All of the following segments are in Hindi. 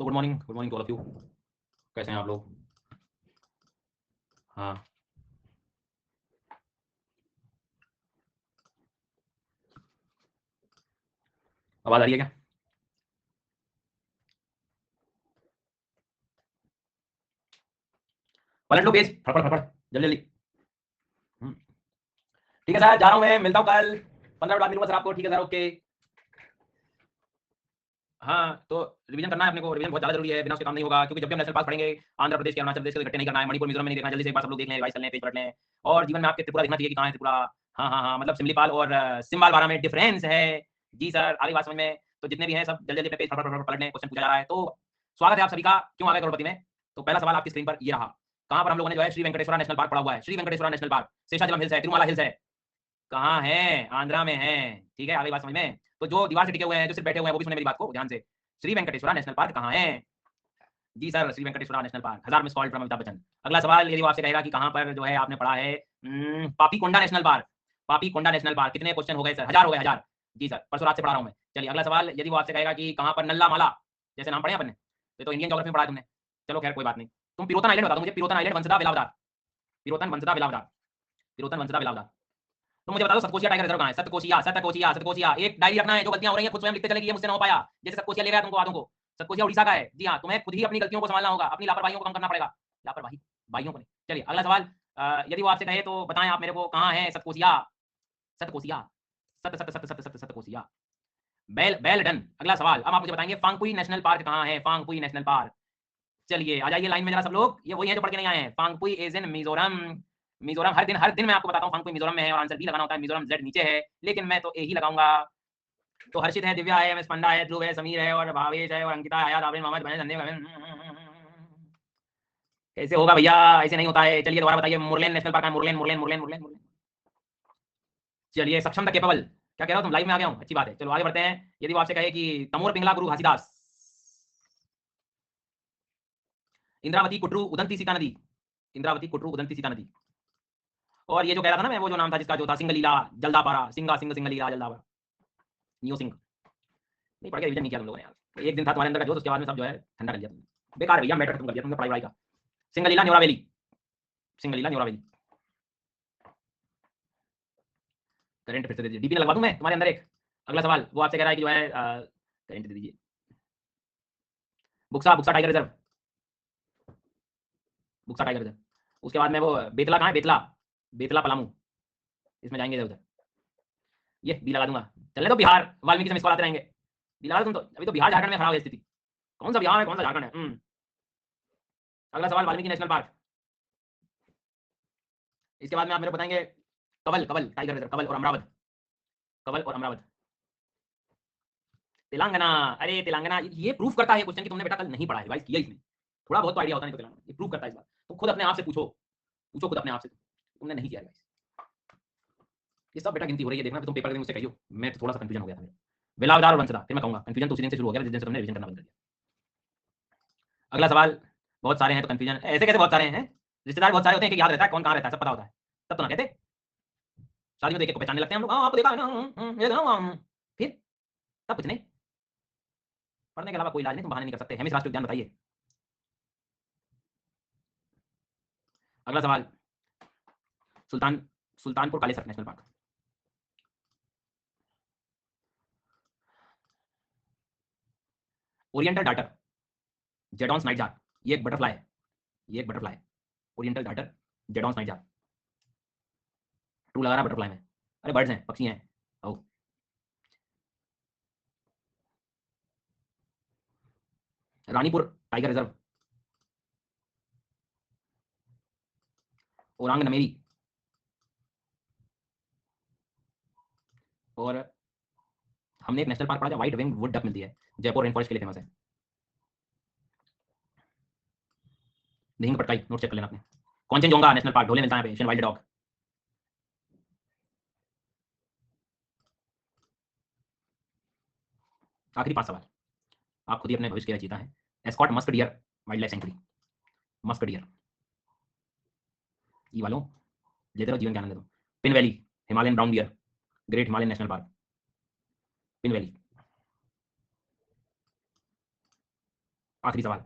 तो good morning to all of you. कैसे हैं आप लोग? हाँ, आवाज आ रही है क्या? पलट लो पेज, फटफट फटफट, जल्दी जल्दी। हम्म, ठीक है सर, जा रहा हूँ मैं, मिलता हूँ कल 15 मिनट बाद मिलूंगा सर आपको। ठीक है सर, ओके। हाँ, तो रिवीजन करना है अपने को, रिवीजन बहुत ज़्यादा जरूरी है, बिना उसके काम नहीं होगा। क्योंकि जब भी हम नेशनल पार्क पढ़ेंगे, आंध्र प्रदेश के, अरुणाचल प्रदेश के इकट्ठे नहीं करना है, मणिपुर मिजोरम में नहीं देखना है। जल्दी से एक बार सब लोग देख लें, रिवाइज कर लें, पेज पढ़ लें। और जीवन में आपके त्रिपुरा देखना चाहिए कि कहाँ है त्रिपुरा। हाँ हाँ हाँ, मतलब सिमलीपाल और सिम्बाल बारा में डिफरेंस है। जी सर, आ गई बात समझ में? तो जितने भी हैं सब जल्दी जल्दी पेज फटाफट फटाफट पलट लें, क्वेश्चन पूछा जा रहा है। तो स्वागत है आप सभी का, क्यों आ गए करोड़पति में। तो पहला सवाल आपकी स्क्रीन पर ये रहा। कहाँ पर हम लोगों ने जो है श्री वेंकटेश्वरा नेशनल पार्क पढ़ा हुआ है। Shri Venkateswara national park Seshachalam hills है, तिरुमला हिल्स है। कहाँ है? आंध्रा में है। ठीक है, आगे बात समझ में? तो जो दीवार से टिके हुए हैं, जो सिर्फ बैठे हुए हैं, वो भी सुने मेरी बात को ध्यान से। श्री वेंकटेश्वरा नेशनल पार्क कहाँ है? जी sir, Shri Venkateswara national park. 1000 miss call from Amitabh Bachchan. अगला सवाल यदि वो आपसे कहेगा कि कहाँ पर जो है आपने पढ़ा है Papikonda national park. Papikonda national park. कितने क्वेश्चन हो गए सर? 1000 हो गए, 1000। जी सर, परसों रात से पढ़ा रहा हूँ मैं। चलिए अगला सवाल यदि वो आपसे कहेगा कि कहाँ पर नल्ला माला, जैसे नाम पढ़े अपन ने, ये तो इंडियन ज्योग्राफी में पढ़ा तुमने। चलो खैर कोई बात नहीं। तुम पिरोतन आइलैंड बता दो मुझे, पिरोतन आइलैंड, वंसदा वेलावदार। पिरोतन वंसदा वेलावदार, पिरोतन वंसदा वेलावदार। तो मुझे बता दो सतकोशिया टाइगर रिजर्व कहाँ है? सतकोशिया सतकोशिया सतकोशिया। एक डायरी रखना है, जो गलतियां हो रही हैं खुद स्वयं लिखते चले कि ये मुझसे ना हो पाया। जैसे सतकोशिया ले गया तुमको बातों को। सतकोशिया उड़ीसा का है। जी हाँ, तुम्हें खुद ही अपनी गलतियों को संभालना होगा, अपनी लापरवाहियों को कम करना पड़ेगा। लापरवाही भाइयों को नहीं। चलिए अगला सवाल, यदि वो आपसे कहे तो बताएं आप मेरे को, कहाँ है सतकोशिया? सतकोशिया, सत सत सत सत सत सतकोशिया। Bell bell done. अगला सवाल, अब आप मुझे बताएंगे फांगपुई नेशनल पार्क कहाँ है? Phawngpui national park. चलिए आ जाइए लाइन में जरा सब लोग, ये वही है जो पढ़ के नहीं आए हैं। Phawngpui is in Mizoram. मिजोरम, हर दिन मैं आपको बताता हूँ फांगपुई मिजोरम में है, और आंसर बी लगाना होता है। मिजोरम जेड नीचे है, लेकिन मैं तो ए ही लगाऊंगा। तो हर्षित है, दिव्या है, एम एस पंडा है, ध्रुव है, समीर है, और भावेश है, और अंकिता है, आयात, आबिन, मोहम्मद, बने, संदीप। कैसे होगा भैया? ऐसे नहीं होता है। चलिए दोबारा बताइए, मुरलेन नेशनल पार्क है। मुरलेन मुरलेन मुरलेन मुरलेन मुरलेन। चलिए सक्षम था, केपेबल। क्या कह रहा हो तुम? लाइव में आ गया हूँ, अच्छी बात है। चलो आगे बढ़ते हैं। यदि वो आपसे कहे कि तमोर पिंगला गुरु घासीदास। इंद्रावती कुटरू उदंती सीता नदी। इंद्रावती कुटरू उदंती सीता नदी। और ये जो कह रहा था ना मैं, वो जो नाम था जिसका, जो था सिंगलीला जल्दापारा, सिंगा सिंग सिंगलीला जल्दापारा, नियो सिंह। नहीं पढ़ के रिवीजन नहीं किया तुम लोगों ने यार। एक दिन था तुम्हारे अंदर का जोश, उसके बाद में सब जो है ठंडा कर दिया तुमने। बेकार है भैया, मैटर खत्म कर दिया तुमने पढ़ाई वढ़ाई का। सिंगलीला न्योरावेली, सिंगलीला न्योरावेली। करंट फिर से दे दीजिए, डीपी लगवा दूं मैं तुम्हारे अंदर एक। अगला सवाल वो आपसे कह रहा है कि जो है करंट दे दीजिए। Buxa, Buxa tiger reserve, Buxa tiger reserve. उसके बाद में वो बेतला कहाँ है? बेतला, बेतला पलामू। इसमें जाएंगे इधर उधर। ये बी लगा दूंगा। चलने तो बिहार, वाल्मीकि से मिस कॉल आते रहेंगे। बी लगा दो तुम तो। अभी तो बिहार झारखंड में खराब है स्थिति। कौन सा बिहार है, कौन सा झारखंड है? अगला सवाल, वाल्मीकि नेशनल पार्क। इसके बाद में आप मेरे को बताएंगे कवल, कवल टाइगर रिजर्व, कवल और अमरावत, कवल और अमरावत। तेलंगाना। अरे तेलंगाना, ये प्रूफ करता है क्वेश्चन कि तुमने बेटा कल नहीं पढ़ा है, रिवाइज किया इसमें। थोड़ा बहुत तो आइडिया होता नहीं तो तेलंगाना, ये प्रूफ करता है इस बात। तो खुद अपने आप से पूछो, पूछो खुद अपने आप से, तुमने नहीं किया रिवाइज। ये सब बेटा गिनती हो रही है, देखना तुम पेपर के दिन मुझसे कहियो। मैं तो थोड़ा सा कंफ्यूजन हो गया था मेरा, वेलावदार और वंशदा। फिर मैं कहूंगा कंफ्यूजन तो उसी दिन से शुरू हो गया जिस दिन से तुमने रिवीजन करना बंद कर दिया। अगला सवाल, बहुत सारे हैं तो कंफ्यूजन ऐसे कैसे? बहुत सारे हैं, रिश्तेदार बहुत सारे होते हैं कि याद रहता है कौन कहाँ रहता है, सब पता होता है। तब तो ना कहते, शादी में देख के को पहचानने लगते हैं हम लोग। हाँ आपको देखा है ना, ये देखा ना, फिर तब कुछ नहीं। पढ़ने के अलावा कोई इलाज नहीं, तुम बहाने नहीं कर सकते। हेमिस राष्ट्रीय उद्यान बताइए। अगला सवाल, Sultan Sultanpur Kalesar national park. Oriental darter, Jerdon's nightjar. ये एक बटरफ्लाई है, ये एक बटरफ्लाई है। Oriental darter, Jerdon's nightjar. True लगा रहा बटरफ्लाई में। अरे बर्ड्स हैं, पक्षी हैं। ओ, रानीपुर टाइगर रिजर्व, ओरांग नमेरी। और हमने एक नेशनल पार्क पढ़ा था, व्हाइट विंग वुड डक मिलती है, जयपुर रेन फॉरेस्ट के लिए फेमस है। दिहिंग पटकाई, नोट चेक कर लेना आपने। कौनचनजोंगा नेशनल पार्क, ढोले मिलता है एशियन वाइल्ड डॉग। आखिरी 5 सवाल, आप खुद ही अपने भविष्य के रचयिता हैं। Askot musk deer wildlife sanctuary, musk deer. ये वालों लेते रहो, जीवन के आनंद दो। Pin valley, Himalayan brown deer, great Himalayan national park, Pin valley. आखिरी सवाल,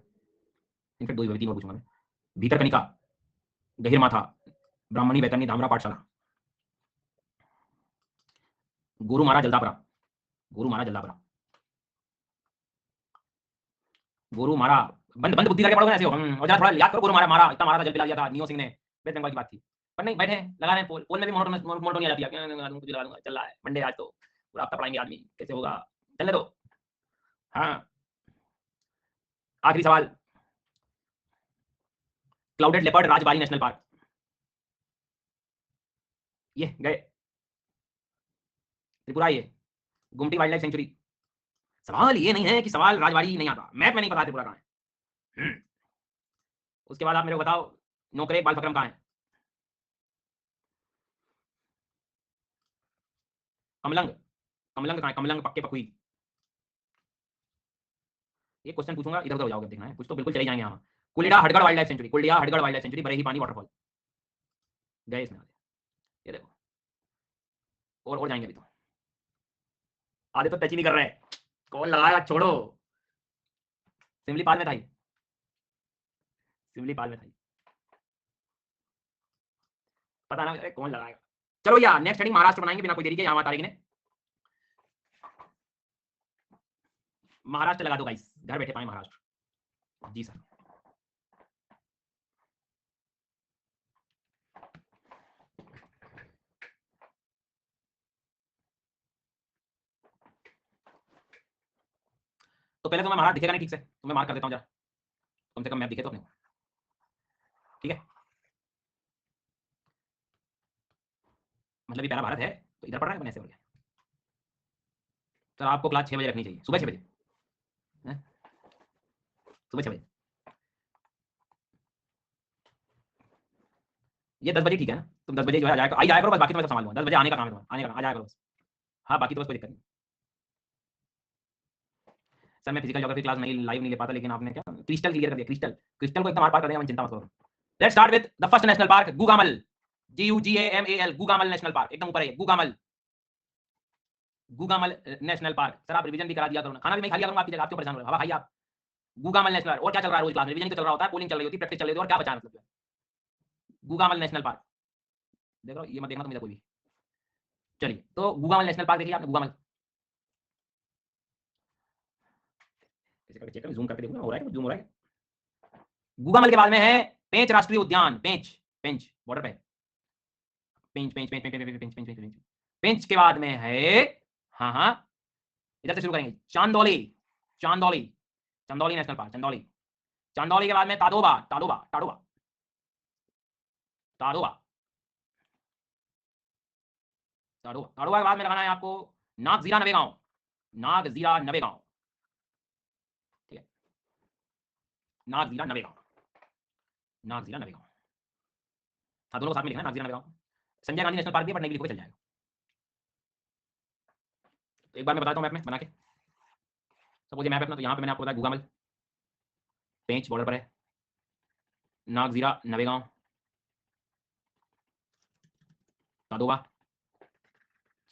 इनफेक्ट 2 ही हुए, 3 और पूछूंगा मैं। भीतरकनिका, गहिरमाथा, ब्राह्मणी बैतरणी धामरा पाठशाला, गुरुमारा जल्दापरा, गुरुमारा जल्दापरा, गुरुमारा। बंद बंद बुद्धि करके पढ़ोगे ऐसे हो। और जरा थोड़ा याद करो, गुरुमारा मारा, इतना मारा था, जल पिला दिया था नियो सिंह ने, वेस्ट बंगाल की बात थी। पर नहीं, बैठे हैं, लगा रहे हैं पोल, पोल में भी मोनोटोनी आ जाती है, कुछ लगा दूंगा, चल रहा है मंडे आज तो पूरा हफ्ता पढ़ाएंगे आदमी, कैसे होगा, चलने दो। हाँ, आखिरी सवाल, clouded leopard Rajbari national park, ये गए त्रिपुरा, ये गुमटी वाइल्ड लाइफ सेंचुरी। सवाल ये नहीं है कि सवाल राजबाड़ी नहीं आता, मैप में नहीं पता त्रिपुरा कहाँ है। उसके बाद आप मेरे को बताओ, नोकरे बालफक्रम कहाँ है? कमलंग, कमलंग कहाँ है? कमलंग पक्के पकुई। ये क्वेश्चन पूछूंगा, इधर उधर हो जाओगे, देखना है कुछ तो बिल्कुल चले जाएंगे यहाँ। कुलिडा हडगढ़ वाइल्ड लाइफ सेंचुरी, कुलिया हडगढ़ वाइल्ड लाइफ सेंचुरी, बरेही पानी वाटरफॉल, गए इसमें आधे। ये देखो, और जाएंगे अभी तो, आधे तो टच ही नहीं कर रहे। कौन लगाया, छोड़ो। सिमलीपाल में था ये, सिमलीपाल में था ये, पता ना, अरे कौन लगाएगा। चलो यार, नेक्स्ट हेडिंग महाराष्ट्र बनाएंगे बिना कोई देरी के, यहाँ तारीख ने महाराष्ट्र लगा दो गाइस, घर बैठे पाए महाराष्ट्र। जी सर। तो पहले तो मैं महाराष्ट्र दिखेगा नहीं ठीक से, तो मैं मार्क कर देता हूँ जरा, कम से कम मैप दिखे तो अपने को, ठीक है। मतलब ये पहला भारत है, तो इधर पड़ रहा है, ऐसे हो गया। सर आपको क्लास 6 बजे रखनी चाहिए, सुबह 6 बजे, सुबह 6 बजे। ये 10 बजे ठीक है ना, तुम 10 बजे जो है आ जाया करो बस, बाकी तो मैं सब संभाल लूंगा, 10 बजे आने का काम है तुम्हारा, आने का, आ जाया करो बस। हाँ, बाकी तो बस कोई दिक्कत नहीं। सर मैं फिजिकल ज्योग्राफी क्लास नहीं लाइव नहीं ले पाता, लेकिन आपने क्या क्रिस्टल क्लियर कर दिया, क्रिस्टल क्रिस्टल को एकदम आर पार कर देंगे, मैं चिंता मत करो। Let's start with the first national park, Gugamal, GUGAMAL, Gugamal national park, एकदम ऊपर है Gugamal, Gugamal national park. Sir आप रिवीजन भी करा दिया करो ना, खाना भी मैं खा लिया करूंगा आपकी जगह, आप क्यों परेशान हो रहे हो? हवा खाइए आप। गुगामल नेशनल पार्क, और क्या चल रहा है रोज क्लास में? रिवीजन तो चल रहा होता है, पोलिंग चल रही होती है, प्रैक्टिस चल रही होती है, और क्या बचा मतलब? गुगामल नेशनल पार्क देख रहा हूँ, ये मत देखना तुम इधर कोई भी। चलिए, तो गुगामल नेशनल पार्क देखिए आपने, गुगामल चेक कर, जूम करके देखो ना, हो रहा है, जूम हो रहा है। गुगामल के बाद में है पेंच राष्ट्रीय उद्यान, पेंच, पेंच बॉर्डर पे, पेंच पेंच पेंच पेंच पेंच पेंच पेंच पेंच, पेंच के बाद में है, हाँ हाँ, इधर से शुरू करेंगे, चांदोली, चांदोली, चंदौली नेशनल पार्क, चंदौली, चंदौली के बाद में ताडोबा, ताडोबा, ताडोबा, ताडोबा, ताडोबा, ताडोबा के बाद में लगाना है आपको नागजीरा नवेगांव, नागजीरा नवेगांव, ठीक है, नागजीरा नवेगांव, नागजीरा नवेगांव, हाँ दोनों को साथ में लिखना है, नागजीरा नवेगांव। संजय गांधी नेशनल पार्क भी, बट नहीं लिखोगे चल जाएगा। तो एक बार मैं बताता हूँ मैप में बना के, सपोज ये मैप है अपना, तो यहाँ पे मैंने आपको बताया गुगामल, पेंच बॉर्डर पर है, नागजीरा नवेगांव, ताडोबा,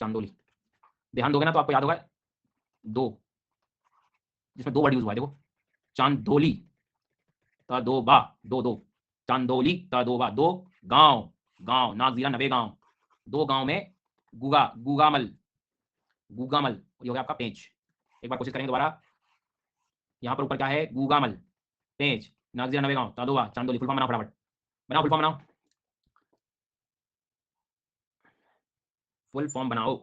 चांदोली। ध्यान दोगे ना तो आपको याद होगा, दो, जिसमें 2 वर्ड यूज हुआ है, देखो, चांदोली, ताडोबा, दो दो, चांदोली, ताडोबा, दो गांव, गांव नागजीरा नवेगांव, 2 गांव में गुगामल, गुगामल, ये हो गया आपका पेंच। एक बार कोशिश करेंगे दोबारा, यहाँ पर ऊपर क्या है, गुगामल, पेंच, नागजीरा नवेगांव, ताडोबा, चांदोली। फुल फॉर्म बनाओ फटाफट, बनाओ फुल फॉर्म बनाओ, फुल फॉर्म बनाओ।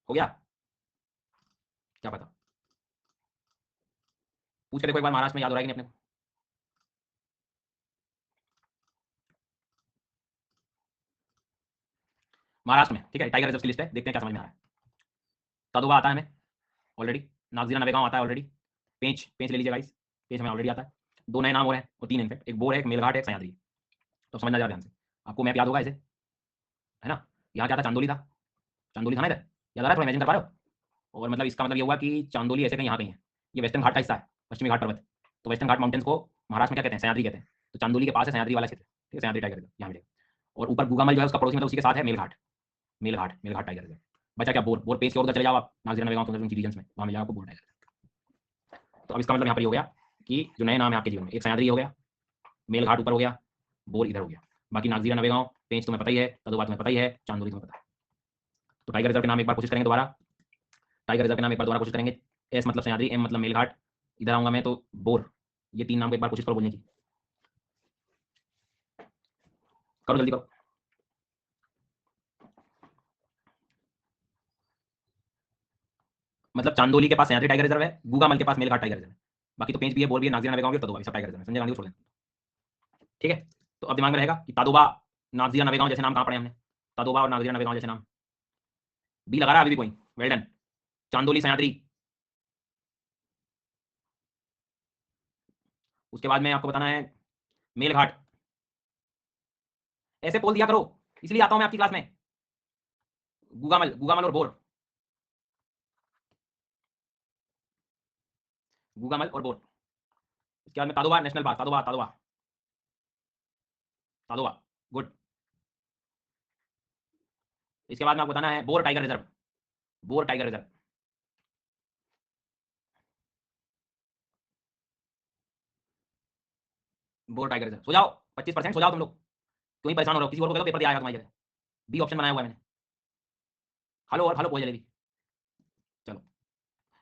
हो गया? क्या पता, पूछ के देखो एक बार, महाराष्ट्र में याद हो रहा है कि नहीं अपने को? महाराष्ट्र में, ठीक है, टाइगर रिजर्व की लिस्ट है, देखते हैं क्या समझ में आ रहा है। ताडोबा आता है हमें ऑलरेडी, नागजीरा नवेगांव आता है ऑलरेडी, पेंच, पेंच ले लीजिए गाइस, पेंच हमें ऑलरेडी आता है। 2 नए नाम हो रहे हैं, और 3 इनफेक्ट, एक बोर है, एक मेलघाट है, एक सह्याद्री। तो समझना जरा ध्यान से, आपको मैप याद होगा ऐसे, है ना? यहाँ क्या था, चांदोली था, चांदोली था ना इधर, याद आ रहा है? थोड़ा इमेजिन कर पा रहे हो? और मतलब इसका मतलब ये हुआ कि चांदोली ऐसे कहीं यहाँ कहीं है, ये वेस्टर्न घाट का हिस्सा है, पश्चिमी घाट पर्वत। तो वेस्टर्न घाट माउंटेन्स को महाराष्ट्र में क्या कहते हैं, सह्याद्री कहते हैं। तो चांदोली के पास है सह्याद्री वाला क्षेत्र, ठीक है, सह्याद्री टाइगर रिजर्व यहाँ मिलेगा। और ऊपर गुगामल जो है उसका पड़ोसी, मतलब उसी के साथ है मेलघाट। Melghat, Melghat tiger reserve. बचा क्या? बोर। बोर पेज की ओर उधर चले जाओ आप, नागजीरा नवेगांव के उनकी रीजन्स में, वहाँ मिल जाएगा आपको बोर टाइगर। तो अब इसका मतलब यहाँ पर ये हो गया कि जो नए नाम है आपके जीवन में, एक सह्याद्री हो गया, मेलघाट ऊपर हो गया, बोर इधर हो गया, बाकी नागजीरा नवेगांव पेज तुम्हें पता ही है, तदोबा तुम्हें पता ही है, चांदोली तुम्हें पता है। तो टाइगर रिजर्व के नाम एक बार कोशिश करेंगे दोबारा, टाइगर रिजर्व के नाम एक बार दोबारा कोशिश करेंगे। एस मतलब सह्याद्री, एम मतलब मेलघाट, इधर आऊंगा मैं तो बोर। ये 3 नाम को एक बार कोशिश करो बोलने की, करो जल्दी करो। मतलब चांदोली के पास सह्याद्री टाइगर रिजर्व है, गूगामल के पास मेलघाट टाइगर रिजर्व है, बाकी तो पेंच भी है, बोर भी है, नागजीरा नवेगांव भी, तदोबा भी, सब टाइगर रिजर्व है। संजय गांधी को छोड़ दें, ठीक है। तो अब दिमाग में रहेगा कि तादोबा, नागजीरा नवेगांव जैसे नाम कहाँ पढ़े हमने, तादोबा और नागजीरा नवेगांव जैसे नाम। बी लगा रहा है अभी भी कोई? Well done. चांदोली सह्याद्री। उसके बाद में आपको बताना है मेलघाट। ऐसे बोल दिया करो, इसलिए आता हूं मैं आपकी क्लास में। गूगामल, गूगामल और बोर, गूगामल और बोर। इसके बाद में Tadoba national park, Tadoba, Tadoba, Tadoba, good. इसके बाद में आपको बताना है Bor tiger reserve, Bor tiger reserve. Bor tiger reserve. सो जाओ 25%, सो जाओ तुम लोग, क्यों ही परेशान हो रहे हो? किसी और को कह दो पेपर दिया आएगा तुम्हारी जगह। बी ऑप्शन बनाया हुआ है मैंने। हेलो और हेलो कोई जलेबी। चलो,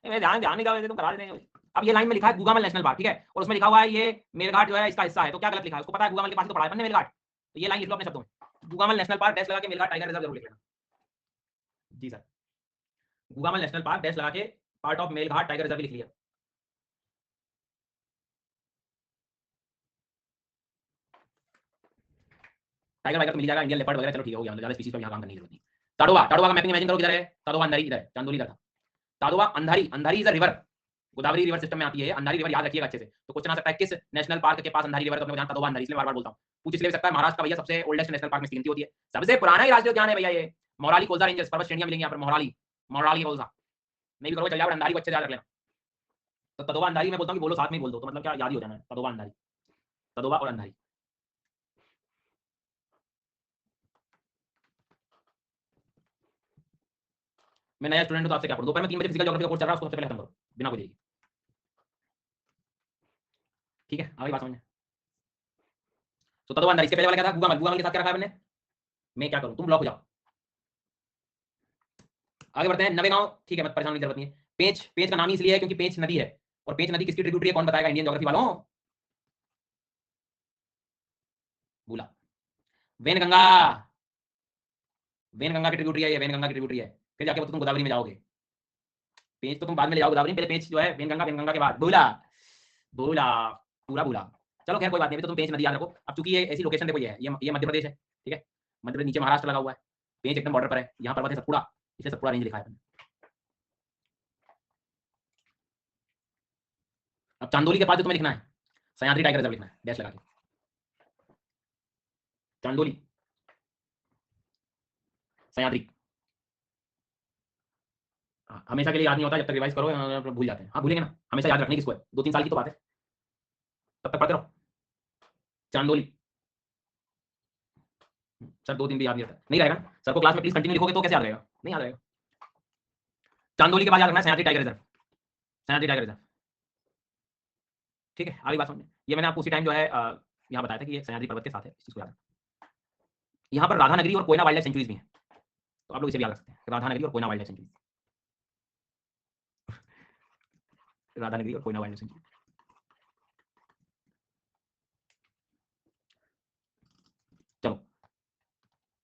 मैं ध्यान ध्यान नहीं दे तुम करा देते। अब ये लाइन में लिखा है गूगामल नेशनल पार्क, ठीक है, और उसमें लिखा हुआ है ये मेलघाट जो है इसका हिस्सा है, तो क्या गलत लिखा है? उसको पता है गूगामल के पास तो पढ़ा है अपने मेलघाट, तो ये लाइन लिख लो अपने शब्दों में, गूगामल नेशनल पार्क डैश लगा के मेलघाट टाइगर रिजर्व जरूर लिख लेना। जी sir, Gugamal national park dash लगा के part of Melghat tiger reserve लिख लिया। टाइगर वाइगर तो मिल जाएगा, इंडियन लेपर्ड वगैरह, चलो ठीक है हो गया, ज्यादा स्पीशीज पर यहाँ काम करने की जरूरत नहीं। ताडोबा, ताडोबा का मैपिंग इमेजिन करो, किधर है? ताडोबा अंधारी इधर है, चांदोली इधर था। Tadoba Andhari, Andhari is a river, Godavari river system में आती है अंधारी रिवर, याद रखिएगा अच्छे से। तो क्वेश्चन आ सकता है किस नेशनल पार्क के पास अंधारी रिवर, तो अपने को ध्यान ताडोबा अंधारी, इसलिए बार-बार बोलता हूं। पूछ इसलिए सकता है महाराष्ट्र का भैया सबसे ओल्डेस्ट नेशनल पार्क में गिनती होती है, सबसे पुराना ही राष्ट्रीय उद्यान है भैया ये। मोराली कोलसा रेंजेस, पर्वत श्रेणियां मिलेंगी यहाँ पर, मोराली, मोराली कोलसा। नहीं भी करोगे चल जाओ, अंधारी को अच्छे से याद रख लेना। तो तदोबा अंधारी मैं बोलता हूं कि बोलो साथ में ही बोल दो, तो मतलब क्या याद ही हो जाना है, तदोबा अंधारी, तदोबा और अंधारी। मैं नया स्टूडेंट हूं तो आपसे क्या पढ़ूं? दोपहर में 3 बजे फिजिकल ज्योग्राफी का कोर्स चल रहा है, उसको सबसे पहले खत्म करो बिना कोई देरी। ठीक है, आगे बात समझ में। तो तदोबा अंधारी, इसके पहले वाला क्या था? गूगामल, गूगामल के साथ क्या रखा है मैंने? मैं क्या करूं, तुम ब्लॉक हो जाओ। आगे बढ़ते हैं, नवेगांव, ठीक है, मत परेशान होने की जरूरत नहीं है। पेंच, पेंच का नाम ही इसलिए है क्योंकि पेंच नदी है, और पेंच नदी किसकी ट्रिब्यूटरी है, कौन बताएगा इंडियन ज्योग्राफी वालों? भूला। वेनगंगा, वेनगंगा की ट्रिब्यूटरी है ये, वेनगंगा की ट्रिब्यूटरी है। फिर जाके वो तुम गोदावरी में जाओगे, पेंच तो तुम बाद में ले जाओ गोदावरी, पहले पेंच जो है वेनगंगा, वेनगंगा के बाद भूला, भूला, पूरा भूला। चलो खैर कोई बात नहीं, अभी तो तुम पेंच नदी याद रखो। अब चूंकि ये ऐसी लोकेशन देखो, ये मध्य प्रदेश है, ठीक है, मध्य प्रदेश, नीचे महाराष्ट्र लगा हुआ है, पेंच एकदम बॉर्डर पर है, यहाँ पर्वत है सतपुड़ा, इसे सतपुड़ा रेंज लिखा है। अब चांदोली के पास जो तुम्हें लिखना है, सह्याद्री टाइगर रिजर्व लिखना है, डैश लगा के। चांदोली, सह्याद्री। हाँ, हमेशा के लिए याद नहीं होता, जब तक रिवाइज करो भूल जाते हैं। हाँ भूलेंगे ना, हमेशा याद रखने किसको है, 2-3 साल की तो बात है, तब तक पढ़ते रहो। चांदोली, सर 2 दिन भी याद नहीं रहता, नहीं रहेगा ना सर को, क्लास में प्लीज कंटिन्यू लिखोगे तो कैसे याद रहेगा? नहीं याद रहेगा। चांदोली के बाद याद रखना है Sahyadri tiger reserve, Sahyadri tiger reserve, ठीक है। आगे बात समझ में, ये मैंने आपको उसी टाइम जो है यहाँ बताया था कि ये सह्याद्री पर्वत के साथ है, इस चीज को याद रखना। यहाँ पर राधा नगरी और कोयना वाइल्ड लाइफ सेंचुरीज भी हैं, तो आप लोग इसे भी याद रख सकते हैं, राधा नगरी और Koyna wild life sanctuary, Radha नगरी और कोयना वाइल्ड लाइफ सेंचुरी। चलो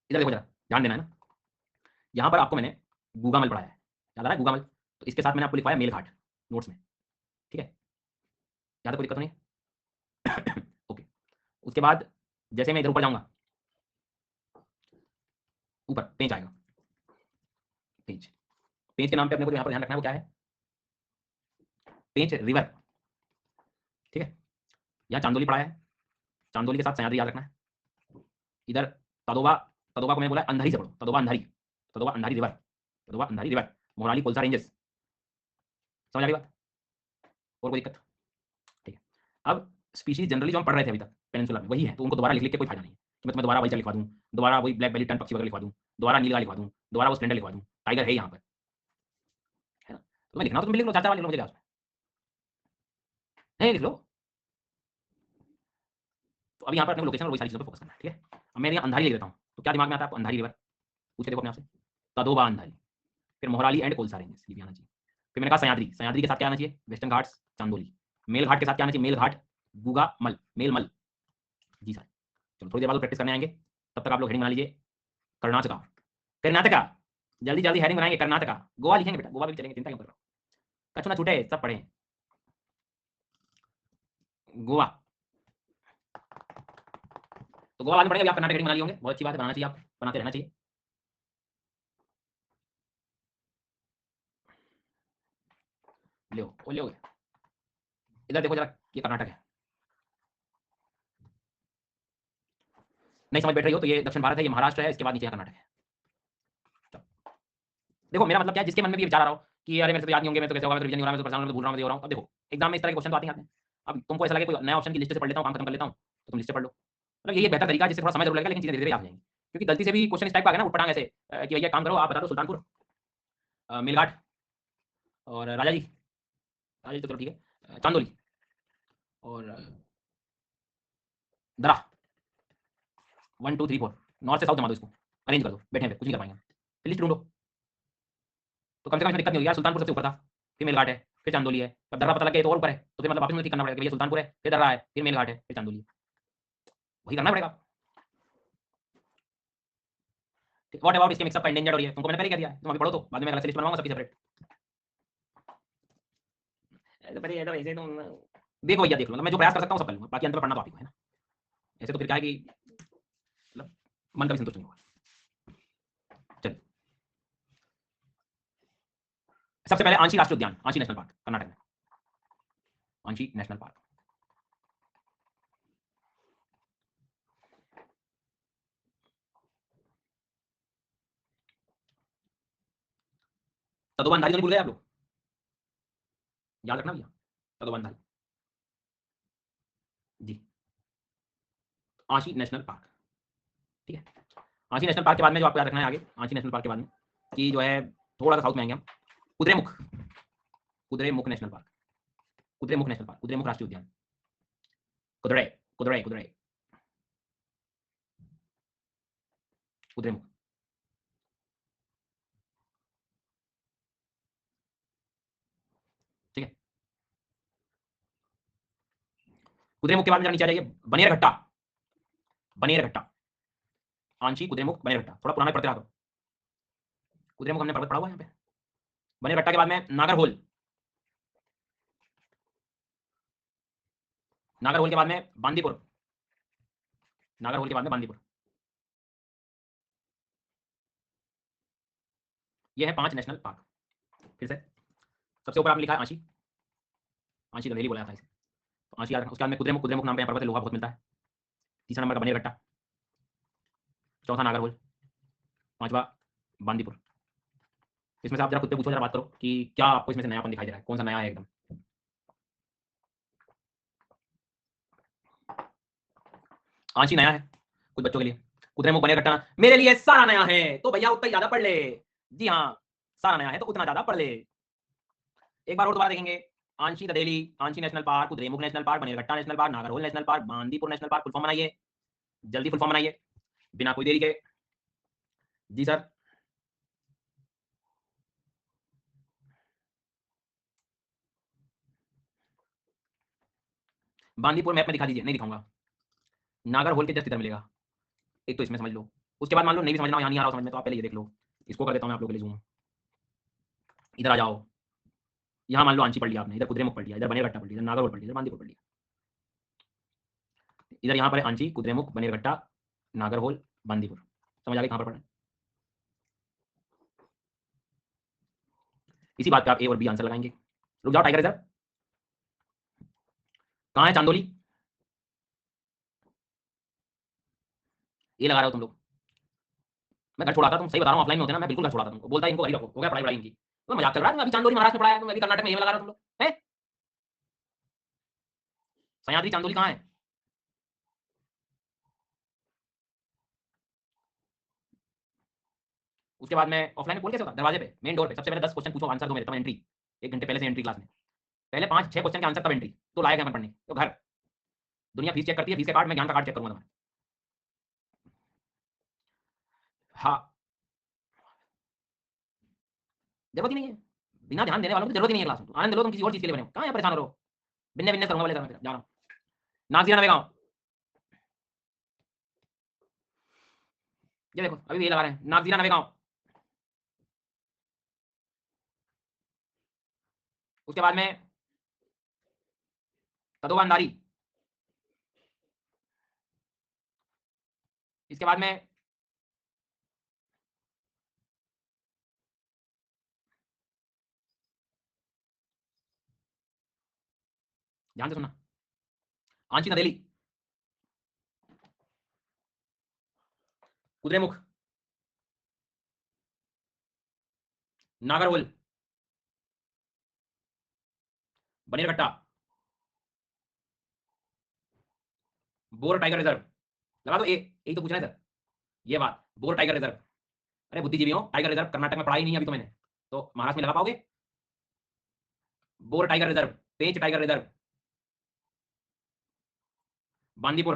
इधर देखो जरा, ध्यान देना है ना, यहाँ पर आपको मैंने गूगामल पढ़ाया है, याद आ रहा है गूगामल, तो इसके साथ मैंने आपको लिखवाया मेलघाट नोट्स में, ठीक है, यहाँ तक कोई दिक्कत नहीं है? ओके। उसके बाद जैसे मैं इधर ऊपर जाऊंगा, ऊपर पेंच आएगा, पेंच, पेंच के नाम पे अपने को जो यहाँ पर ध्यान रखना है वो क्या है? पेंच रिवर, ठीक है। यहाँ चांदोली पढ़ा है, चांदोली के साथ सह्याद्री याद रखना है। इधर तदोबा, तदोबा को मैंने बोला अंधारी से पढ़ो, Tadoba Andhari, Tadoba Andhari river, Tadoba Andhari river, मोराली कोलसा ranges. समझ आ गई बात? और कोई दिक्कत? ठीक है। अब स्पीशीज जनरली जो हम पढ़ रहे थे अभी तक पेनिनसुला में वही है, तो उनको दोबारा लिख लिख के कोई फायदा नहीं है, मैं तुम्हें दोबारा वही लिखवा दूं, दोबारा वही ब्लैक बेली टन पक्षी वगैरह लिखवा दूं, दोबारा नीलगाय लिखवा दूं, दोबारा वो स्प्लेंडर लिखवा दूं, टाइगर है यहाँ पर, है ना? तो मैं लिखना तो तुम भी लिख लो, 4-4 बार लिख लो, मुझे क्या उसमें? नहीं लिख लो। तो अभी यहाँ पर अपने लोकेशन और वही सारी चीज़ों पे फोकस करना है, ठीक है? अब मैं यहाँ अंधारी लिख देता हूँ, तो क्या दिमाग में आता है आपको? अंधारी रिवर, पूछ के देखो अपने आप से। तदोबा अंधारी, फिर मोहराली एंड कोलसा रेंज, ये भी आना चाहिए। फिर मैंने कहा सह्याद्री, सह्याद्री के साथ क्या आना चाहिए? वेस्टर्न घाट्स, चांदोली। मेलघाट के साथ क्या आना चाहिए? मेलघाट, गुगा मल, मेलमल। जी सर। चलो थोड़ी देर बाद प्रैक्टिस करने आएंगे, तब तक आप लोग हेडिंग बना लीजिए। कर्नाटका, कर्नाटका, जल्दी जल्दी हेडिंग बनाएंगे। कर्नाटका, गोवा लिखेंगे बेटा, गोवा भी चलेंगे, चिंता क्यों कर रहे हो? कछु ना छूटे, सब पढ़े। गोवा, तो गोवा बाद में पढ़ेंगे, आप कर्नाटक हेडिंग बना लिए होंगे, बहुत अच्छी बात है, बनाना चाहिए, आप बनाते रहना चाहिए। लो ओ लो, इधर देखो जरा, ये कर्नाटक है। नहीं समझ बैठ रही हो तो ये दक्षिण भारत है, ये महाराष्ट्र है, इसके बाद नीचे कर्नाटक है। देखो मेरा मतलब क्या है, जिसके मन में भी विचार आ रहा हो कि अरे मेरे से तो याद नहीं होंगे, मैं तो कैसे होगा, मैं तो रिवीजन नहीं हो रहा, मैं तो परेशान हो रहा हूं, मैं तो भूल रहा हूं, मैं तो हो रहा हूं। अब देखो एग्जाम में इस तरह के क्वेश्चन तो आते हैं। अब तुमको ऐसा लगे कोई नया ऑप्शन की लिस्ट से पढ़ लेता हूं, काम खत्म कर लेता हूं, तो तुम लिस्ट से पढ़ लो। मतलब यही एक बेहतर तरीका है, जिससे थोड़ा समय जरूर लगेगा, लेकिन चीजें धीरे-धीरे याद हो जाएंगी। क्योंकि गलती से भी क्वेश्चन इस टाइप का आ गया ना उठपटांग ऐसे, कि भैया काम करो, आप बता दो सुल्तानपुर, मेलघाट और राजा जी, राजा जी तो चलो ठीक है, चांदोली और दरा, 1 2 3 4, नॉर्थ से साउथ जमा दो, इसको अरेंज कर दो, बैठे हैं कुछ नहीं कर पाएंगे। लिस्ट ढूंढो, तो कम से कम इसमें दिक्कत नहीं होगी यार। सुल्तानपुर सबसे ऊपर था, फिर मेलघाट है, फिर चांदोली है। अब दर्रा पता लग गया तो और ऊपर है, तो फिर मतलब वापस मुझे ठीक करना पड़ेगा कि भैया सुल्तानपुर है, फिर दर्रा है, फिर मेलघाट है, फिर चांदोली है, वही करना पड़ेगा। व्हाट अबाउट इसके मिक्सअप का इंडेंजर्ड और ये तुमको मैंने पहले कह दिया है, तुम अभी पढ़ो, तो बाद में मैं अलग से लिस्ट बनवाऊंगा सबकी सेपरेट। ऐसे पहले ऐसे ऐसे तुम देखो भैया, देख लो, मैं जो प्रयास कर सकता हूँ सब कर लूंगा, बाकी अंत में पढ़ना तो आप ही को है ना। ऐसे तो फिर क्या है कि मतलब मन का भी संतुष्ट नहीं होगा। चलिए, सबसे पहले आंशी राष्ट्रीय उद्यान, आंशी नेशनल पार्क, कर्नाटक में, आंशी नेशनल पार्क। तदोबंधारी तो नहीं भूल गए आप लोग, याद रखना भैया, तदोबंधारी जी, आंशी नेशनल पार्क, ठीक है। आंशी नेशनल पार्क के बाद में जो आपको याद रखना है आगे, आंशी नेशनल पार्क के बाद में कि जो है थोड़ा सा साउथ में आएंगे हम, Kudremukh, Kudremukh national park, Kudremukh national park, Kudremukh राष्ट्रीय उद्यान, कुद्रे कुद्रे कुद्रे कुद्रेमुख, ठीक है। कुद्रेमुख के बाद में जरा नीचे आ जाइए, बनेरघट्टा, बनेरघट्टा, आंशी कुद्रेमुख बनेरघट्टा, थोड़ा पुराना पढ़ते रहा करो, कुद्रेमुख हमने पर्वत पढ़ा हुआ है यहाँ पे। बनेरघट्टा के बाद में नागरहोल, नागरहोल के बाद में बांदीपुर, नागरहोल के बाद में बांदीपुर, ये है 5 नेशनल पार्क। फिर से सबसे ऊपर आपने लिखा है आंशी, आंशी तो दिल्ली बोला था इसे, तो आंशी याद रखना। उसके बाद में कुद्रेमुख, कुद्रेमुख नाम पे पर्वत है, लोहा बहुत मिलता है। तीसरा नंबर का बनेरघट्टा, चौथा नागरहोल, पांचवा बांदीपुर। इसमें से आप जरा खुद पे पूछो, जरा बात करो कि क्या आपको इसमें से नयापन दिखाई दे रहा है, कौन सा नया है एकदम। आंची नया है कुछ बच्चों के लिए, कुद्रेमुख बनेरघट्टा मेरे लिए सारा नया है, तो भैया उतना ज्यादा पढ़ ले। जी हाँ, सारा नया है तो उतना ज्यादा पढ़ ले। एक बार और दोबारा देखेंगे, Anshi Dandeli, Anshi national park, Kudremukh national park, Bannerghatta national park, Nagarhole national park, Bandipur national park. Full form बनाइए, जल्दी फुल फॉर्म बनाइए, बिना कोई देरी के। जी सर, बांदीपुर मैप में दिखा दीजिए। नहीं दिखाऊंगा, नागरहोल के जस्ट इधर मिलेगा, एक तो इसमें समझ लो। उसके बाद मान लो नहीं भी समझना, यहाँ नहीं आ रहा समझ में, तो आप पहले ये देख लो, इसको कर देता हूँ मैं आप लोगों के लिए जूम। इधर आ जाओ, यहाँ मान लो आंची पढ़ लिया आपने, इधर कुद्रेमुख पढ़ लिया, इधर बनेरघट्टा पढ़ लिया, इधर नागरहोल पढ़ लिया, इधर बांदीपुर पढ़ लिया। इधर यहाँ पर है आंची, कुद्रेमुख, बनेरघट्टा, नागरहोल, बांदीपुर। समझ आ गई कहाँ पर पढ़ना है? इसी बात पे आप ए और बी आंसर लगाएंगे। रुक जाओ, टाइगर रिजर्व कहाँ है? चांदोली, ये लगा रहे हो तुम लोग। मैं घर छोड़ाता, तुम सही बता रहा हूँ, ऑफलाइन में होते ना, मैं बिल्कुल घर छोड़ाता तुमको, बोलता इनको घर रखो, हो गया पढ़ाई वढ़ाई इनकी। तो मजाक कर रहा है, अभी चांदोली महाराष्ट्र में पढ़ाया, तुम अभी कर्नाटक में ये लगा रहे हो तुम लोग हैं। सह्याद्री चांदोली कहाँ है? उसके बाद में ऑफलाइन पोल कैसे होगा, दरवाजे पे मेन डोर पे सबसे पहले 10 क्वेश्चन पूछो, आंसर दो, मेरे तब एंट्री 1 घंटे पहले से एंट्री क्लास में, पहले 5-6 क्वेश्चन के आंसर तब एंट्री, तो लायक है मैं पढ़ने। तो घर दुनिया फीस चेक करती है, फीस के कार्ड में ज्ञान का कार्ड चेक करूंगा तुम्हारा। हाँ, जरूरत ही नहीं है, बिना ध्यान देने वालों की जरूरत ही नहीं है क्लास में, आनंद लो तुम किसी और चीज के लिए बने हो, कहाँ यहाँ परेशान हो रहे हो, बिन्ने बिन्ने करूंगा बोले जा रहा हूँ। नाजिया नवे गाँव, ये देखो अभी भी ये लगा रहे हैं, नागजीरा नवे गाँव। उसके बाद में तदोबानदारी, इसके बाद में ध्यान से सुनना, आंची नदेली, कुद्रेमुख, नागरहोल, बनेरघट्टा, बोर टाइगर रिजर्व, लगा दो यही तो पूछ रहे हैं सर, ये बात बोर टाइगर रिजर्व। अरे बुद्धिजीवी हो, टाइगर रिजर्व कर्नाटक में पढ़ा ही नहीं अभी तो मैंने, तो महाराष्ट्र में लगा पाओगे? बोर टाइगर रिजर्व, पेंच टाइगर रिजर्व, बांदीपुर,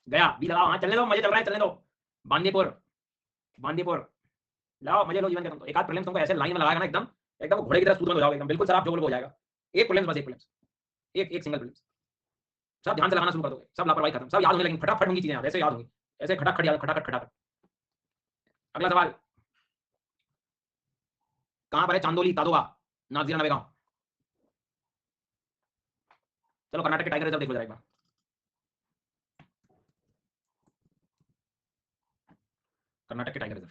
गया भी लगाओ, हाँ चलने दो, मजे चल रहा है, चलने दो। बांदीपुर, बांदीपुर लाओ, मजे लो जीवन के, तुम तो एक आध प्रीलिम्स तुमको ऐसे लाइन में लगाएगा ना एकदम, एकदम घोड़े की तरह सूद में हो जाओगे एकदम, बिल्कुल सर आप जो बोलो हो जाएगा। एक प्रीलिम्स बस, एक प्रीलिम्स, एक एक सिंगल प्रीलिम्स, सब ध्यान से लगाना शुरू कर दोगे, सब लापरवाही खत्म, सब याद होने लगेंगी, फटाफट होंगी चीजें याद, ऐसे याद होंगी, ऐसे खटाखट याद, खटाखट खटाखट। अगला सवाल, कहां पर है चांदोली तादोबा, नागजीरा नवे गांव। चलो कर्नाटक के टाइगर रिजर्व देखो जरा एक बार, कर्नाटक के टाइगर रिजर्व,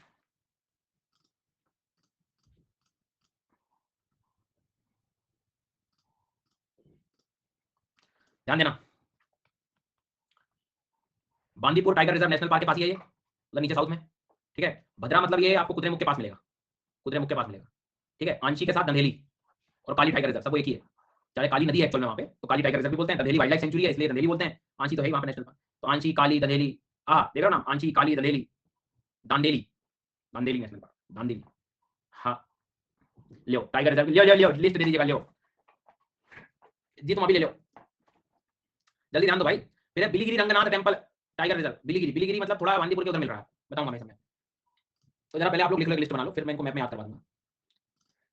ध्यान देना, Bandipur tiger reserve national park के पास ही है ये, मतलब नीचे साउथ में, ठीक है। भद्रा मतलब ये आपको कुद्रेमुख के पास मिलेगा, कुद्रेमुख के पास मिलेगा, ठीक है। आंशी के साथ दंधेली और काली टाइगर रिजर्व सब एक ही है, चाहे काली नदी है एक्चुअल में वहाँ पे, तो काली टाइगर रिजर्व भी बोलते हैं, दंधेली वाइल्ड लाइफ सेंचुरी है इसलिए दंधेली बोलते हैं, आंशी तो है ही वहाँ पे नेशनल पार्क, तो आंशी काली दंधेली, देख रहे हो ना, आंशी काली दंधेली, दांडेली, दांडेली नेशनल पार्क, दांडेली, हाँ। लियो टाइगर रिजर्व, लियो लियो लियो, लिस्ट दे दीजिएगा, लियो जी, तुम अभी ले लो, जल्दी ध्यान दो भाई। फिर Biligiri Ranganath temple tiger reserve, Biligiri, Biligiri मतलब थोड़ा बांदीपुर के उधर मिल रहा है, बताऊंगा मैं समय, तो जरा पहले आप लोग लिख लो, लिस्ट बना लो, फिर मैं इनको मैप में याद करवा दूंगा।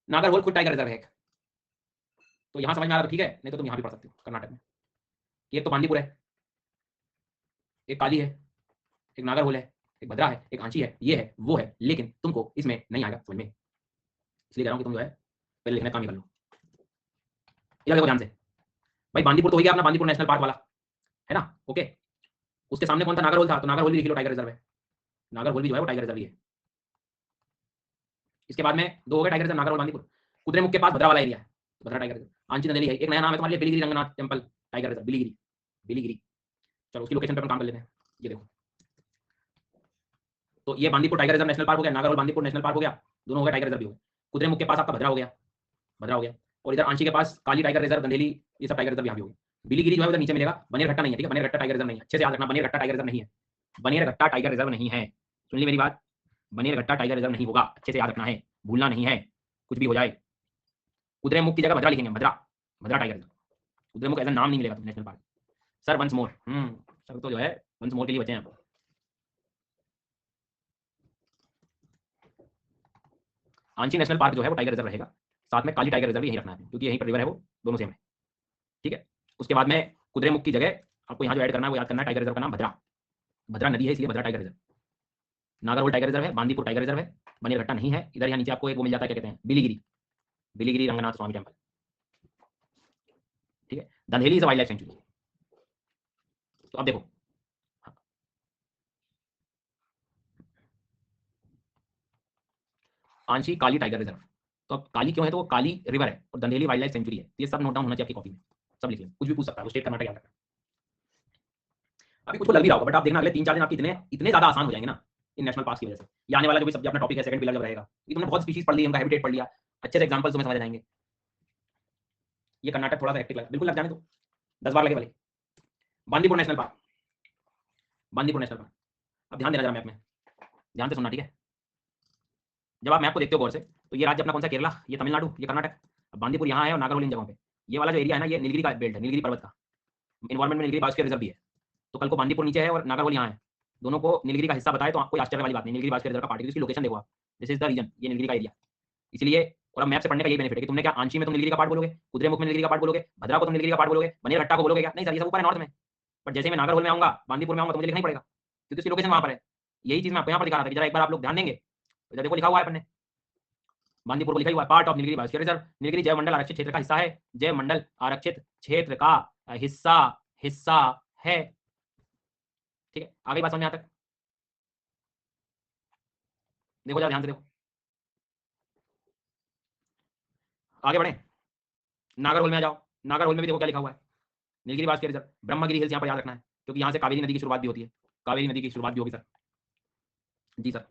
नागरहोल खुद टाइगर रिजर्व है एक, तो यहाँ समझ में आ रहा है ठीक है, नहीं तो तुम यहाँ भी पढ़ सकते हो कर्नाटक में। एक तो बांदीपुर है, एक काली है, एक नागरहोल है, एक भद्रा है, एक आंची है, ये है वो है, लेकिन तुमको इसमें नहीं आएगा समझ में, इसलिए कह रहा हूँ कि तुम जो है पहले लिखने का काम ही कर लो। ये देखो ध्यान से भाई, बांदीपुर तो हो गया अपना, बांदीपुर नेशनल पार्क वाला है ना, ओके। उसके सामने कौन था, नागरहोल था, तो नागरहोल भी लिख लो टाइगर रिजर्व है, नागरहोल भी जो है वो टाइगर रिजर्व ही है। इसके बाद में दो हो गए टाइगर रिजर्व, नागरहोल बांदीपुर। कुद्रेमुख के पास भद्रा वाला एरिया है, भद्रा टाइगर रिजर्व। आंची नदेली है, एक नया नाम है तुम्हारे लिए, Biligiri Ranganath temple tiger reserve, Biligiri, Biligiri. चलो उसकी लोकेशन पर काम कर लेते हैं, ये देखो, तो ये Bandipur tiger reserve national park हो गया, नागरहोल बांदीपुर नेशनल पार्क हो गया, दोनों हो गए टाइगर रिजर्व भी हो गए। कुद्रेमुख के पास आपका भद्रा हो गया, भद्रा हो गया, और इधर आंची के पास काली टाइगर रिजर्व, गंधेली, ये सब टाइगर रिजर्व यहाँ भी हो गए। बिलीगिरी जो है उधर नीचे मिलेगा, बनेरघट्टा नहीं है, ठीक है, बनेरघट्टा टाइगर रिजर्व नहीं है, अच्छे से याद रखना, बनेरघट्टा टाइगर रिजर्व नहीं है, बनेरघट्टा टाइगर रिजर्व नहीं है, सुन ली मेरी बात, बनेरघट्टा टाइगर रिजर्व नहीं होगा, अच्छे से याद रखना है, भूलना नहीं है, कुछ भी हो जाए। कुद्रेमुख की जगह भद्रा लिखेंगे, भद्रा, भद्रा टाइगर रिजर्व, कुद्रेमुख ऐसा नाम नहीं मिलेगा national park. Sir once more, sir तो जो है वंस मोर के लिए बचे हैं। आंची नेशनल पार्क जो है वो टाइगर रिजर्व रहेगा, साथ में काली टाइगर रिजर्व यहीं रखना है, क्योंकि यहीं पर रिवर है वो, दोनों सेम है, ठीक है। उसके बाद में कुद्रेमुख की जगह आपको यहाँ जो ऐड करना है वो याद करना है, टाइगर रिजर्व का नाम भद्रा, भद्रा नदी है इसलिए Bhadra tiger reserve. Nagarhole tiger reserve है, बांदीपुर टाइगर रिजर्व है, बनेरघट्टा नहीं है, इधर यहाँ नीचे आपको एक वो मिल जाता है, क्या कहते हैं, बिलीगिरी, बिलीगिरी रंगनाथ स्वामी टेम्पल, ठीक है। दंधेली इज वाइल्ड लाइफ सेंचुरी। तो अब देखो, आंशी काली टाइगर रिजर्व, तो अब काली क्यों है, तो वो काली रिवर है और दंधेली वाइल्ड लाइफ सेंचुरी है, ये सब नोट डाउन होना चाहिए आपकी कॉपी में, सब लिख लें, कुछ भी पूछ सकता है वो, स्टेट कर्नाटक याद रखना। अभी कुछ लग भी रहा होगा, बट आप देखना अगले 3-4 दिन आपके इतने इतने ज्यादा आसान हो जाएंगे ना इन नेशनल पार्क की वजह से, ये आने वाला जो भी सब्जेक्ट अपना टॉपिक है सेकंड पिलर जब रहेगा, ये तुमने बहुत स्पीशीज पढ़ ली, उनका हैबिटेट पढ़ लिया, अच्छे से एग्जांपल्स तुम्हें समझ आ जाएंगे। ये कर्नाटक थोड़ा सा हेक्टिक लगा, बिल्कुल लग जाने दो, 10 बार लगे वाले। Bandipur national park, Bandipur national park, अब ध्यान देना जरा मैप में, ध्यान से सुनना, ठीक है। जब आप मैप को देखते हो गौर से, तो ये राज्य अपना कौन सा, केरला, ये तमिलनाडु, ये कर्नाटक, बांदीपुर यहाँ है और नागरहोल इन जगहों पे। ये वाला जो एरिया है ना, ये नीलगिरी का बेल्ट है, नीलगिरी पर्वत का। एनवायरमेंट में नीलगिरी बायोस्फीयर रिजर्व भी है। तो कल को बांदीपुर नीचे है और नागरहोल यहाँ है, दोनों को नीलगिरी का हिस्सा बताए तो कोई आश्चर्य वाली बात नहीं। नीलगिरी बायोस्फीयर रिजर्व का पार्ट है, इसकी लोकेशन देखो आप, दिस इज द रीजन, ये नीलगिरी का एरिया। इसलिए और अब मैप से पढ़ने का यही बेनिफिट है कि तुमने क्या आंची में तुम नीलगिरी का पार्ट बोलोगे, कुद्रेमुख में नीलगिरी का पार्ट बोलोगे, भद्रा को तुम नीलगिरी का पार्ट बोलोगे, बनेरघट्टा को बोलोगे क्या? नहीं सर, ये सब ऊपर है नॉर्थ में। बट जैसे मैं नागरहोल में आऊंगा, बांदीपुर में आऊंगा, तो मुझे लिखना ही पड़ेगा क्योंकि उसकी लोकेशन वहां पर है। यही चीज मैं आपको यहाँ पर दिखा रहा था कि जरा एक बार आप लोग ध्यान देंगे, इधर देखो लिखा हुआ है अपन ने, बांदीपुर को लिखा हुआ है part of Nilgiri biosphere reserve. Nilgiri जैव मंडल आरक्षित क्षेत्र का हिस्सा है, जैव मंडल आरक्षित क्षेत्र का हिस्सा हिस्सा है, ठीक है। आगे बात समझ में यहाँ तक? देखो जरा ध्यान से देखो, आगे बढ़े, नागरहोल में आ जाओ। नागरहोल में भी देखो क्या लिखा हुआ है, Nilgiri biosphere reserve, Brahmagiri hills यहाँ पर याद रखना है क्योंकि यहाँ से कावेरी नदी की शुरुआत भी होती है। कावेरी नदी की शुरुआत भी होगी सर। जी सर।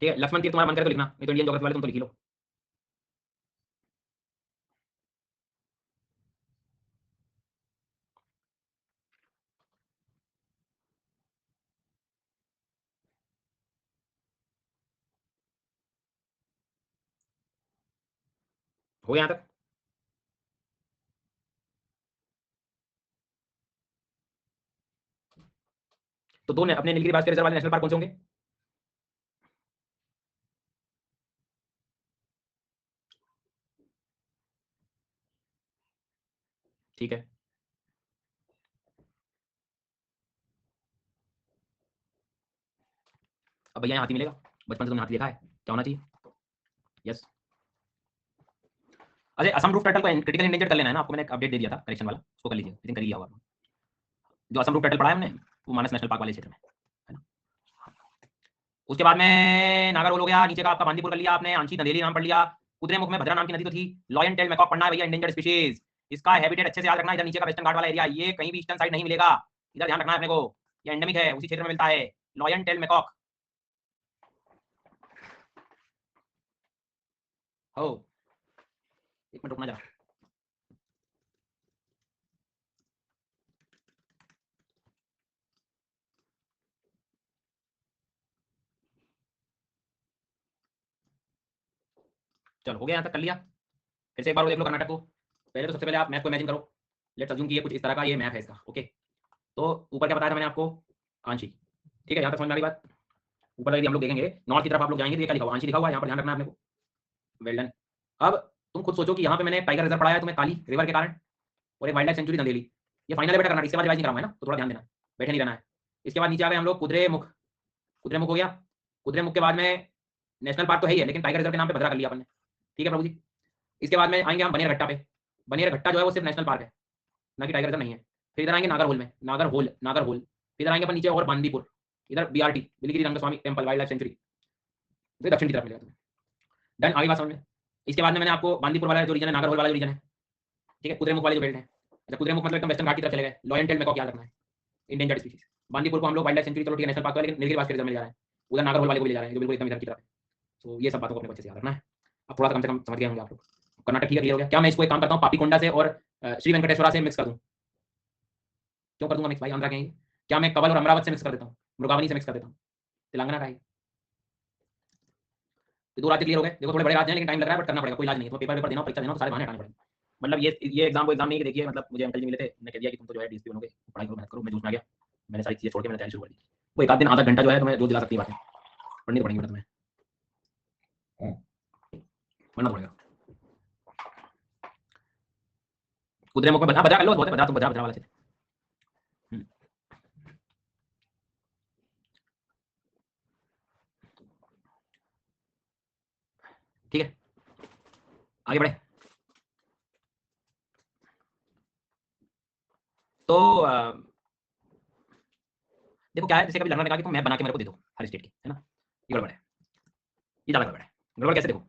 ठीक है, लक्ष्मण तीर्थ तुम्हारा मन करे तो लिखना, नहीं तो इंडियन ज्योग्राफी वाले तुम तो लिख लो। हो यहाँ तक? तो दो अपने नीलगिरी बायोस्फीयर रिजर्व वाले नेशनल पार्क कौन से होंगे? ठीक है, अब भैया यहाँ हाथी मिलेगा, बचपन से तुमने हाथी देखा है, क्या होना चाहिए? यस। अरे असम रूफ टर्टल को क्रिटिकल इंडेंजर कर लेना है ना, आपको मैंने एक अपडेट दे दिया था करेक्शन वाला, उसको कर लीजिए, लेकिन कर लिया होगा। जो असम रूफ टर्टल पढ़ा है हमने, वो मानस नेशनल पार्क वाले क्षेत्र में है ना। उसके बाद में नागरहोल हो गया, नीचे का आपका बांदीपुर कर लिया आपने, आंची नंदेली नाम पढ़ लिया, कुद्रेमुख में भद्रा नाम की नदी तो थी, लॉयन टेल मैकॉक पढ़ना है भैया, इंडेंजर्ड स्पीशीज। इसका हैबिटेट अच्छे से याद रखना, इधर नीचे का वेस्टर्न घाट वाला एरिया, ये कहीं भी ईस्टर्न साइड नहीं मिलेगा, इधर ध्यान रखना है अपने को, ये एंडेमिक है, उसी क्षेत्र में मिलता है, लॉयन टेल मैकॉक। हो, एक मिनट रुकना जरा। चलो हो गया, यहाँ तक कर लिया। फिर से एक बार वो देख लो कर्नाटक को। पहले तो सबसे पहले आप मैप को इमेजिन करो, लेट्स अज्यूम कि ये कुछ इस तरह का ये मैप है इसका, ओके। तो ऊपर क्या बताया था मैंने आपको, आंशी, ठीक है, यहाँ तक समझ में आ गई बात। ऊपर यदि हम लोग देखेंगे नॉर्थ की तरफ आप लोग जाएंगे तो ये क्या लिखा हुआ, आंशी लिखा हुआ है, यहाँ पर ध्यान रखना है अपने को। Well done. अब तुम खुद सोचो कि यहाँ पे मैंने टाइगर रिजर्व पढ़ाया है तुम्हें, काली रिवर के कारण, और एक वाइल्ड लाइफ सेंचुरी नंदेली। ये फाइनल है बेटा करना, इसके बाद रिवाइज नहीं कराऊंगा ना, तो थोड़ा ध्यान देना, बैठे नहीं रहना है। इसके बाद नीचे आ गए हम लोग कुद्रेमुख, कुद्रेमुख हो गया। कुद्रेमुख के बाद में नेशनल पार्क तो है ही है, लेकिन टाइगर रिजर्व के नाम पे भद्रा कर लिया अपन ने, ठीक है प्रभु जी। इसके बाद में आएंगे हम बनेरघट्टा पे, बनेरघट्टा जो है वो सिर्फ नेशनल पार्क है, ना कि टाइगर रिजर्व नहीं है। फिर इधर आएंगे नागरहोल में, नागरहोल नागरहोल, फिर इधर आएंगे अपन नीचे और बांदीपुर, इधर BRT Biligiri Rangaswamy temple wild life sanctuary, दक्षिण की तरफ मिलेगा तुम्हें। डन, आगे बात समझ में। इसके बाद में मैंने आपको बांदीपुर वाला जो रीजन है, नागरहोल वाला जो रीजन है, ठीक है, कुद्रेमुख वाले जो बेल्ट है, अच्छा कुद्रेमुख मतलब एकदम वेस्टर्न घाट की तरफ चले गए, लॉयन टेल मैकॉक याद रखना है, इंडेंजर्ड स्पीशीज। बांदीपुर को हम लोग वाइल्ड लाइफ सेंचुरी, चलो ठीक है नेशनल पार्क, लेकिन नीलगिरी बायोस्फीयर रिजर्व में ले जा रहे हैं, उधर नागरहोल वाले को भी ले जा रहे हैं जो बिल्कुल एकदम इधर की तरफ है। तो ये सब बातों को अपने को अच्छे से याद रखना है। अब थोड़ा सा कम से कम समझ गए होंगे आप लोग। कर्नाटक ठीक है, क्लियर हो गया। क्या मैं इसको एक काम करता हूँ, पापीकोंडा से और श्री वेंकटेश्वरा से मिक्स कर दूँ? क्यों कर दूंगा मिक्स भाई, आंध्रा के हैं ये। क्या मैं कवल और अमरावती से मिक्स कर देता हूँ, मृगावनी से मिक्स कर देता हूँ, तेलंगाना का है ये। दो राज्य क्लियर हो गए। देखो थोड़े बड़े राज्य हैं लेकिन टाइम लग रहा है, बट करना पड़ेगा, कोई इलाज नहीं है। तो पेपर पेपर देना, परीक्षा देना, तो सारे बहाने हटाने पड़ेंगे। मतलब ये एग्जाम वो एग्जाम नहीं कि देखिए, मतलब मुझे अंकल जी मिले थे, उन्होंने कह दिया कि तुम तो जो है डीएसपी बनोगे, पढ़ाई करो, मेहनत करो, मैं जोश में आ गया, मैंने सारी चीजें छोड़ के मैंने तैयारी शुरू कर दी। वो एक आध दिन आधा घंटा जो है तुम्हें जो दिला सकती है बातें, पढ़नी तो पड़ेंगी बेटा तुम्हें, पढ़ना पड़ेगा। कुद्रेमुख में बता कर लो, बहुत है, बता तुम बता वाला चीज। ठीक है, आगे बढ़े। तो देखो क्या है, जैसे कभी लर्नर ने कहा कि तुम मैप बना के मेरे को दे दो हर स्टेट की, है ना, ये गड़बड़ है, ये ज़्यादा गड़बड़ है। गड़बड़ कैसे, देखो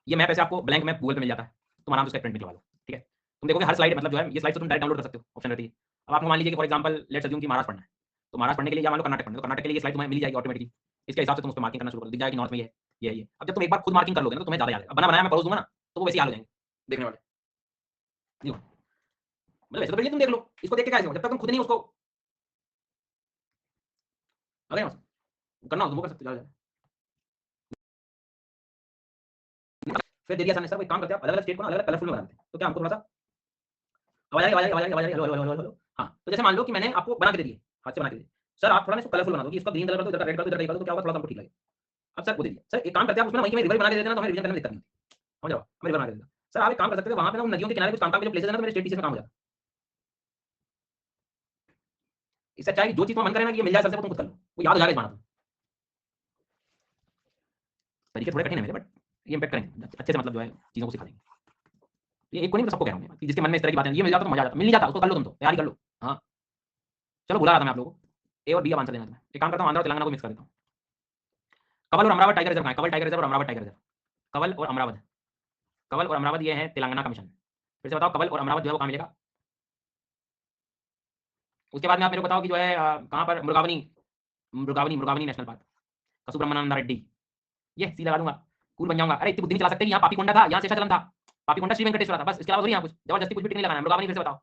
ये मैप ऐसे आपको ब्लैंक मैप गूगल पे मिल जाता है, तुम आराम से उसका प्रिंट निकलवा लो, ठीक है। तुम देखोगे हर स्लाइड, मतलब जो है ये स्लाइड तो तुम डायरेक्ट डाउनलोड कर सकते हो, ऑप्शन रहती है। अब आपको मान लीजिए कि फॉर एग्जांपल लेट्स अज्यूम कि महाराष्ट्र पढ़ना है, तो महाराष्ट्र पढ़ने के लिए या मान लो कर्नाटक पढ़ना है, तो कर्नाटक के लिए ये स्लाइड तुम्हें मिल जाएगी ऑटोमेटिकली। इसके हिसाब से तुम उस पर मार्किंग करना शुरू कर दो, दिख जाएगा कि नॉर्थ में ये है ये। अब जब तुम एक बार खुद मार्किंग कर लोगे ना, तो तुम्हें ज़्यादा याद है। बना बनाया मैं परोस दूंगा ना, तो वो वैसे याद हो जाएंगे देखने वाले। मतलब वैसे तो पहले तुम देख लो, इसको देख के क्या, जब तक तुम खुद नहीं उसको अगर करना हो तो वो कर सकते हो। फिर दे दिया सर ने, सर एक काम करते हैं आप अलग-अलग स्टेट को ना अलग-अलग कलरफुल में बना देते हैं। तो क्या हमको थोड़ा-सा आवाज़ आ रही है, आवाज़ आ रही है, आवाज़ आ रही है, आवाज़ आ रही है, हेलो, हेलो, हेलो, हेलो। हाँ, तो जैसे मान लो कि मैंने आपको बना के दे दिए, हाथ से बना के दे दिए। सर आप थोड़ा ना इसको कलरफुल बना दो कि इसका ग्रीन कलर कर दो, इधर का रेड कर दो, इधर का ये कर दो, तो क्या होगा थोड़ा-सा हमको ठीक लगे। अब सर वो दे दिया। सर एक काम करते हैं आप उसमें ना वहीं के वहीं रिवर बना के दे देना तो हमें रिवीजन करने में दिक्कत नहीं होती। समझ रहे हो? हमें रिवर बना के दे देना। सर आप एक काम कर सकते थे वहाँ पे ना उन नदियों के किनारे कुछ काम-काम के जो प्लेसेस है ना तो मेरे स्टेट टीचर में काम हो जाता। इससे अच्छा है कि जो चीज़ तुम्हारा मन करे ना कि ये मिल जाए सर से वो तुम खुद कर लो। वो याद हो जाएगा इस बहाने। तरीके थोड़े कठिन है मेरे बट ये इम्पैक्ट करेंगे। अच्छे से मतलब जो है चीज़ों को सिखा देंगे। ये एक को नहीं सबको कह रहा हूँ मैं कि जिसके मन में इस तरह की बातें ये मिल जाता तो मजा आ जाता। मिल नहीं जाता उसको कर लो तुम तो, तैयारी कर लो। हाँ, चलो बुला रहा था मैं आप लोगों को। ए और बी अब आंसर देना तुम्हें। एक काम करता हूँ आंध्र और तेलंगाना को मिक्स कर देता हूँ। कवल और अमरावत टाइगर रिजर्व कहाँ है? कवल टाइगर रिजर्व और अमरावत टाइगर रिजर्व। कवल और अमरावत। कवल और अमरावत ये है तेलंगाना का मिशन। फिर से बताओ कवल और अमरावत जो है वो कहाँ मिलेगा? उसके बाद में आप मेरे को बताओ कि जो है कहाँ पर मृगावनी मृगावनी मृगावनी नेशनल पार्क कसुब्रमण्यम रेड्डी ये सी लगा दूंगा कूल बन जाऊंगा। अरे इतनी बुद्धि नहीं चला सकते यहाँ पापीकोंडा था यहाँ शेषाचलम था पापीकोंडा श्री वेंकटेश्वर था बस इसके अलावा थोड़ी यहाँ कुछ जबरदस्ती कुछ भी टिक नहीं लगाना है। मृगावनी फिर से बताओ।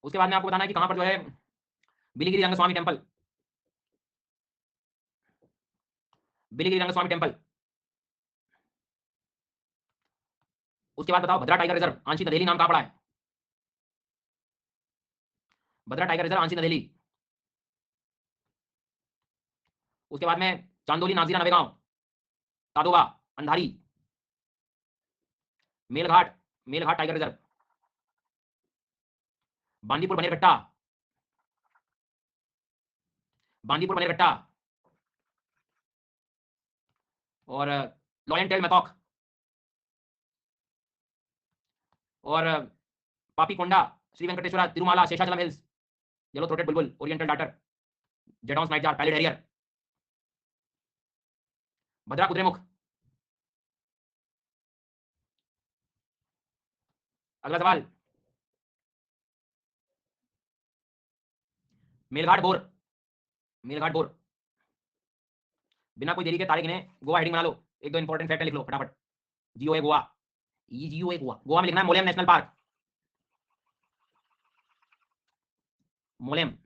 उसके बाद में आपको बताना है कि कहाँ पर जो है बिलीगिरी रंगस्वामी टेम्पल बिलीगिरी रंगस्वामी टेम्पल। उसके बाद बताओ भद्रा टाइगर रिजर्व आंशी नदेली नाम कहाँ पड़ा है? भद्रा टाइगर रिजर्व आंशी नदेली। उसके बाद में चांदोली नाजीरा नवेगांव तादोबा अंधारी मेलघाट मेलघाट टाइगर रिजर्व बांदीपुर बनेरघट्टा बांदीपुर बनेरघट्टा और लॉयन टेल मैकॉक और Papikonda Shri Venkateswara Tirumala Seshachalam hills yellow throated bulbul oriental darter Jerdon's nightjar pallid harrier Bhadra Kudremukh. अगला सवाल मेलघाट बोर मेलघाट बोर बिना कोई देरी के तारीख ने गोवा हेडिंग बना लो। एक दो इंपॉर्टेंट फैक्ट लिख लो फटाफट। जीओए गोवा ई जीओए गोवा गोवा में लिखना है Mollem national park Mollem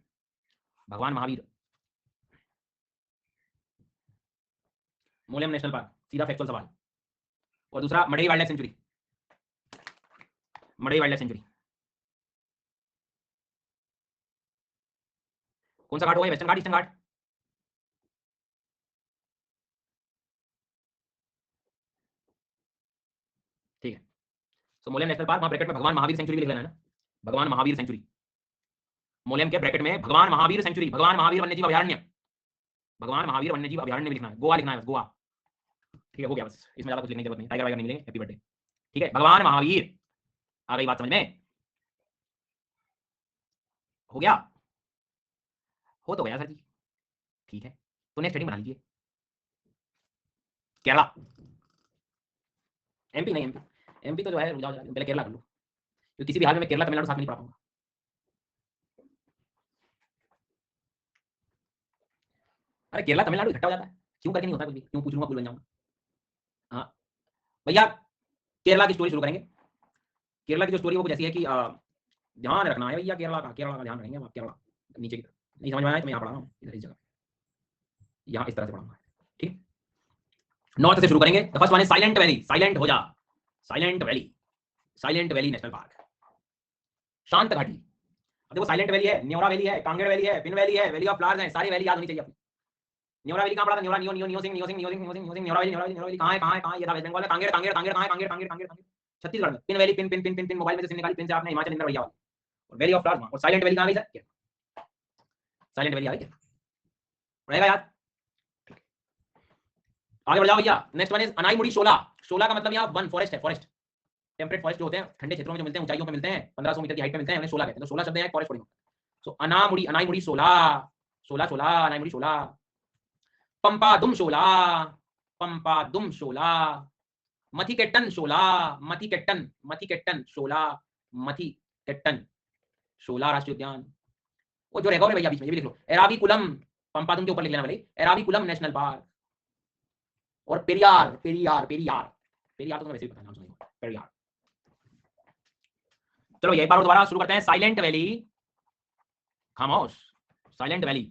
Bhagwan Mahavir Mollem national park सीधा फैक्चुअल सवाल। और दूसरा मडई वाइल्ड लाइफ सेंचुरी मडई वाइल्ड लाइफ सेंचुरी कौन सा घाट होगा? वेस्टर्न घाट ईस्टर्न घाट? ठीक है। सो मोलेम नेशनल पार्क वहां ब्रैकेट में भगवान महावीर सेंचुरी भी लिख लेना है ना। भगवान महावीर सेंचुरी मोलेम के ब्रैकेट में भगवान महावीर सेंचुरी भगवान महावीर वन्यजीव अभयारण्य भगवान महावीर वन्यजीव अभयारण्य में लिखना है। गोवा लिखना है बस गोवा। ठीक है हो गया बस इसमें ज्यादा कुछ लिखने की जरूरत नहीं। टाइगर वाइगर नहीं मिलेंगे। Happy birthday. ठीक है भगवान महावीर आ गई बात समझ में? हो गया हो तो गया सर जी। ठीक है तो नेक्स्ट हेडिंग बना लीजिए केरला एमपी नहीं एमपी एमपी तो जो है रुक जाओ पहले केरला कर लो तो किसी भी हाल में मैं केरला तमिलनाडु साथ नहीं पढ़ा पाऊंगा। अरे केरला तमिलनाडु इकट्ठा हो जाता है क्यों करके नहीं होता कुछ भी क्यों पूछ लूंगा भूल बन जाऊंगा। हाँ भैया केरला की स्टोरी शुरू करेंगे। केरला की जो स्टोरी वो कुछ ऐसी है कि ध्यान रखना है भैया केरला का ध्यान रखेंगे आप। केरला नीचे की तरफ नहीं समझ में आया तो मैं यहाँ पढ़ा रहा हूँ इधर इस जगह यहाँ इस तरह से पढ़ाऊंगा। ठीक नॉर्थ से शुरू करेंगे। The first one is silent valley silent हो जा साइलेंट वैली नेशनल पार्क शांत घाटी। अब देखो साइलेंट वैली है न्योरा वैली है कांगेड़ वैली है पिन वैली है वैली ऑफ फ्लावर्स है सारी वैली याद होनी चाहिए अपनी। न्योरा वैली कहाँ पड़ा था? Neora neo neo neo Singh neo Singh neo Singh neo Singh neo Singh Neora valley कहाँ है ये था वेस्ट बंगाल में। कांगेड़ कांगेड़ कांगेड़ कहाँ है? कांगेड़ छत्तीसगढ़ में। पिन वैली पिन मोबाइल में से सिम निकाली पिन से आपने हिमाचल इंद्र भैया वाली और वैली ऑफ फ्लावर्स और साइलेंट वैली कहाँ गई सर? साइलेंट वैली आ गई रहेगा याद। आगे बढ़ जाओ भैया। नेक्स्ट वन इज अनाईमुड़ी शोला। शोला का मतलब यहाँ वन फॉरेस्ट है फॉरेस्ट टेम्परेट फॉरेस्ट जो होते हैं ठंडे क्षेत्रों में जो मिलते हैं ऊंचाइयों पे मिलते हैं 1500 मीटर की हाइट पे मिलते हैं उन्हें शोला कहते हैं। तो शोला शब्द है फॉरेस्ट होर्डिंग। सो अनामुड़ी शोला शोला शोला अनाईमुड़ी शोला पंपादुम शोला पंपादुम शोला मथिकेट्टन शोला मथिकेट्टन शोला मथिकेट्टन शोला राष्ट्रीय उद्यान। वो जो रहेगा भैया बीच में ये भी लिख लो। एराविकुलम पंपादुम के ऊपर लिख लेना भाई एराविकुलम नेशनल पार्क और पेरियार तो तुम्हें वैसे भी पता नाम सुनेगा पेरियार। चलो एक बार और दोबारा शुरू करते हैं। साइलेंट वैली खामोश, साइलेंट वैली,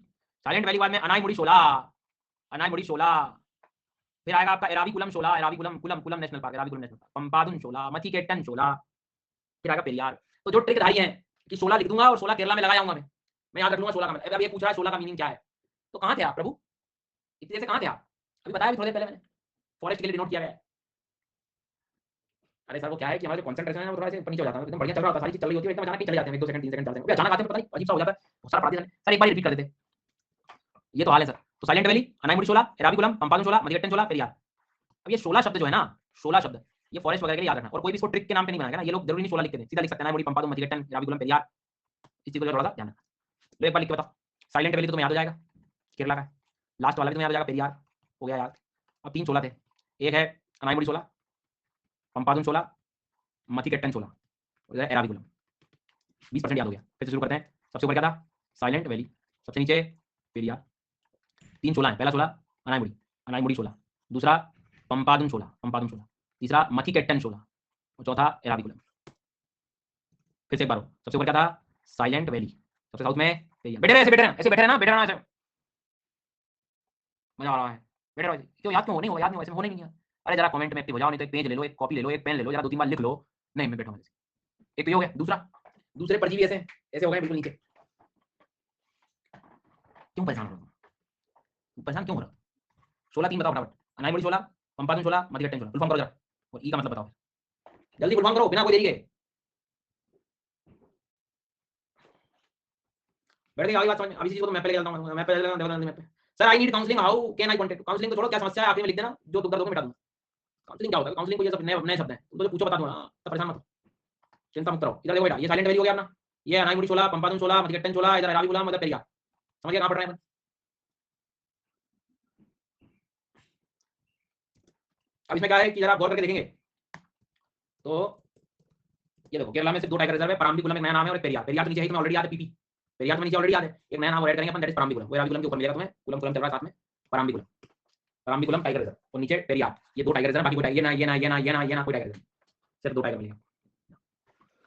साइलेंट वैली बाद में अनाईमुड़ी 16, अनाईमुड़ी 16, फिर आएगा आपका Eravikulam 16, Eravikulam Kulam Kulam national park, Eravikulam national park, Pampadum 16, Mathikettan 16, फिर आएगा पेरियार। तो जो ट्रिकधारी है कि 16 लिख दूंगा और 16 केरला में लगा जाऊंगा मैं याद रख लूंगा 16 का मतलब। अब ये पूछ रहा है 16 का मीनिंग क्या है, तो कहाँ थे आप प्रभु, इतने से कहाँ थे आप? अभी बताया भी थोड़ी देर पहले मैंने, फॉरेस्ट के लिए डिनोट किया गया है। अरे सर वो क्या है कि हमारा जो कंसंट्रेशन है वो थोड़ा सा ऊपर नीचे हो जाता है, एकदम बढ़िया चल रहा होता है, सारी चीज चल रही होती है, एकदम अचानक कहीं चले जाते हैं, 1 2 सेकंड 3 सेकंड 4 सेकंड, अचानक आते हैं, पता नहीं अजीब सा हो जाता है, बहुत सारा पढ़ा दिया सर, एक बार रिपीट कर देते। ये तो हाल है सर। तो साइलेंट वैली, अनाईमुड़ी 16, एराविकुलम, पंपादुन 16, मथिकेटन 16, पेरियार। अब ये 16 शब्द जो है ना, 16 शब्द ये फॉरेस्ट वगैरह के लिए याद रखना, और कोई भी इसको ट्रिक के नाम पे नहीं बनाएगा ना, ये लोग जरूरी नहीं 16 लिखते थे, सीधा लिख सकते हैं अनाईमुड़ी, पंपादुन, मथिकेटन, एराविकुलम, पेरियार। इस चीज को थोड़ा सा ध्यान रखना। तो एक बार लिख के बताओ, साइलेंट वैली तो तुम्हें याद हो जाएगा, केरला का, लास्ट वाला भी तुम्हें याद हो जाएगा, पेरियार हो गया याद। अब 3 16 थे, एक है अनाईमुड़ी 16, पंपादुन 16, मथिकेटन 16, और एराविकुलम। 20% याद हो गया। फिर से शुरू करते हैं, सबसे ऊपर क्या था, साइलेंट वैली, सबसे नीचे पेरियार, 3 16 है, पहला 16 अनाईमुड़ी, अनाईमुड़ी 16, दूसरा पंपादुन 16, पंपादुन 16, तीसरा मथिकेटन 16, और चौथा एराविकुलम। फिर से एक बार हो, सबसे ऊपर क्या था, साइलेंट वैली, सबसे साउथ में पेरियार। बैठे रहे ऐसे, बैठे रहे, ऐसे बैठे रहना, बैठे रहना ऐसे, मजा आ रहा है, बैठे रहो। क्यों याद क्यों हो नहीं, हो याद नहीं हो, ऐसे होने नहीं है। अरे जरा कमेंट में एक्टिव हो जाओ, नहीं तो एक पेज ले लो, एक कॉपी ले लो, एक पेन ले लो, जरा 2 3 बार लिख लो। नहीं मैं बैठा हूँ, एक तो ये हो गया, दूसरा दूसरे परजीवी ऐसे ऐसे हो गए बिल्कुल नीचे। क्यों परेशान हो रहा हूँ, परेशान क्यों हो रहा हूँ? 16 3 बताओ फटाफट, अनाईमुड़ी 16, पंपादुन 16, मथिकेटन 16, फुल फॉर्म करो जरा, और ई का मतलब बताओ, जल्दी फुल फॉर्म करो बिना कोई देरी के। बैठ गई, आगे बात समझ में। अभी इसी चीज को तो मैप पे लेके चलता हूँ, मैप पे लेके चलता हूँ, मैप पे। Sir I need counselling, how can eye contact? Counselling तो छोड़ो, क्या समस्या है आखिरी में लिख देना, जो दुख दर्द हो मिटा दूंगा। काउंसलिंग क्या होता है, काउंसलिंग को ये सब नए नए शब्द हैं, तुम तो पूछो बता दूंगा, तब परेशान मत हो, चिंता मत करो। इधर देखो बेटा, ये साइलेंट वैली हो गया अपना, ये अनाईमुड़ी 16, पंपादुन 16, मथिकेटन 16, इधर एराविकुलम, मतलब पेरियार। समझ गए कहां पढ़ रहे हैं? अब इसमें क्या है कि जरा गौर करके देखेंगे तो ये देखो, केरला में सिर्फ 2 टाइगर रिजर्व है, पराम्बिकुलम एक नया नाम है, और एक पेरियार। पेरियार तो नीचे है, तुम्हें ऑलरेडी याद है, पीपी पेरियार तो नीचे ऑलरेडी याद है, एक नया नाम ऐड करेंगे अपन, दैट इज पराम्बिकुलम। वो एराविकुलम के ऊपर मिलेगा तुम्हें, कुलम कुलम चल रहा है साथ में, पराम्बिकुलम, पराम्बिकुलम टाइगर रिजर्व, और नीचे पेरियार। ये 2 टाइगर रिजर्व, बाकी कोई टाइगर, ये ना ये ना ये ना ये ना ये ना कोई टाइगर रिजर्व, सिर्फ 2 टाइगर मिलेगा,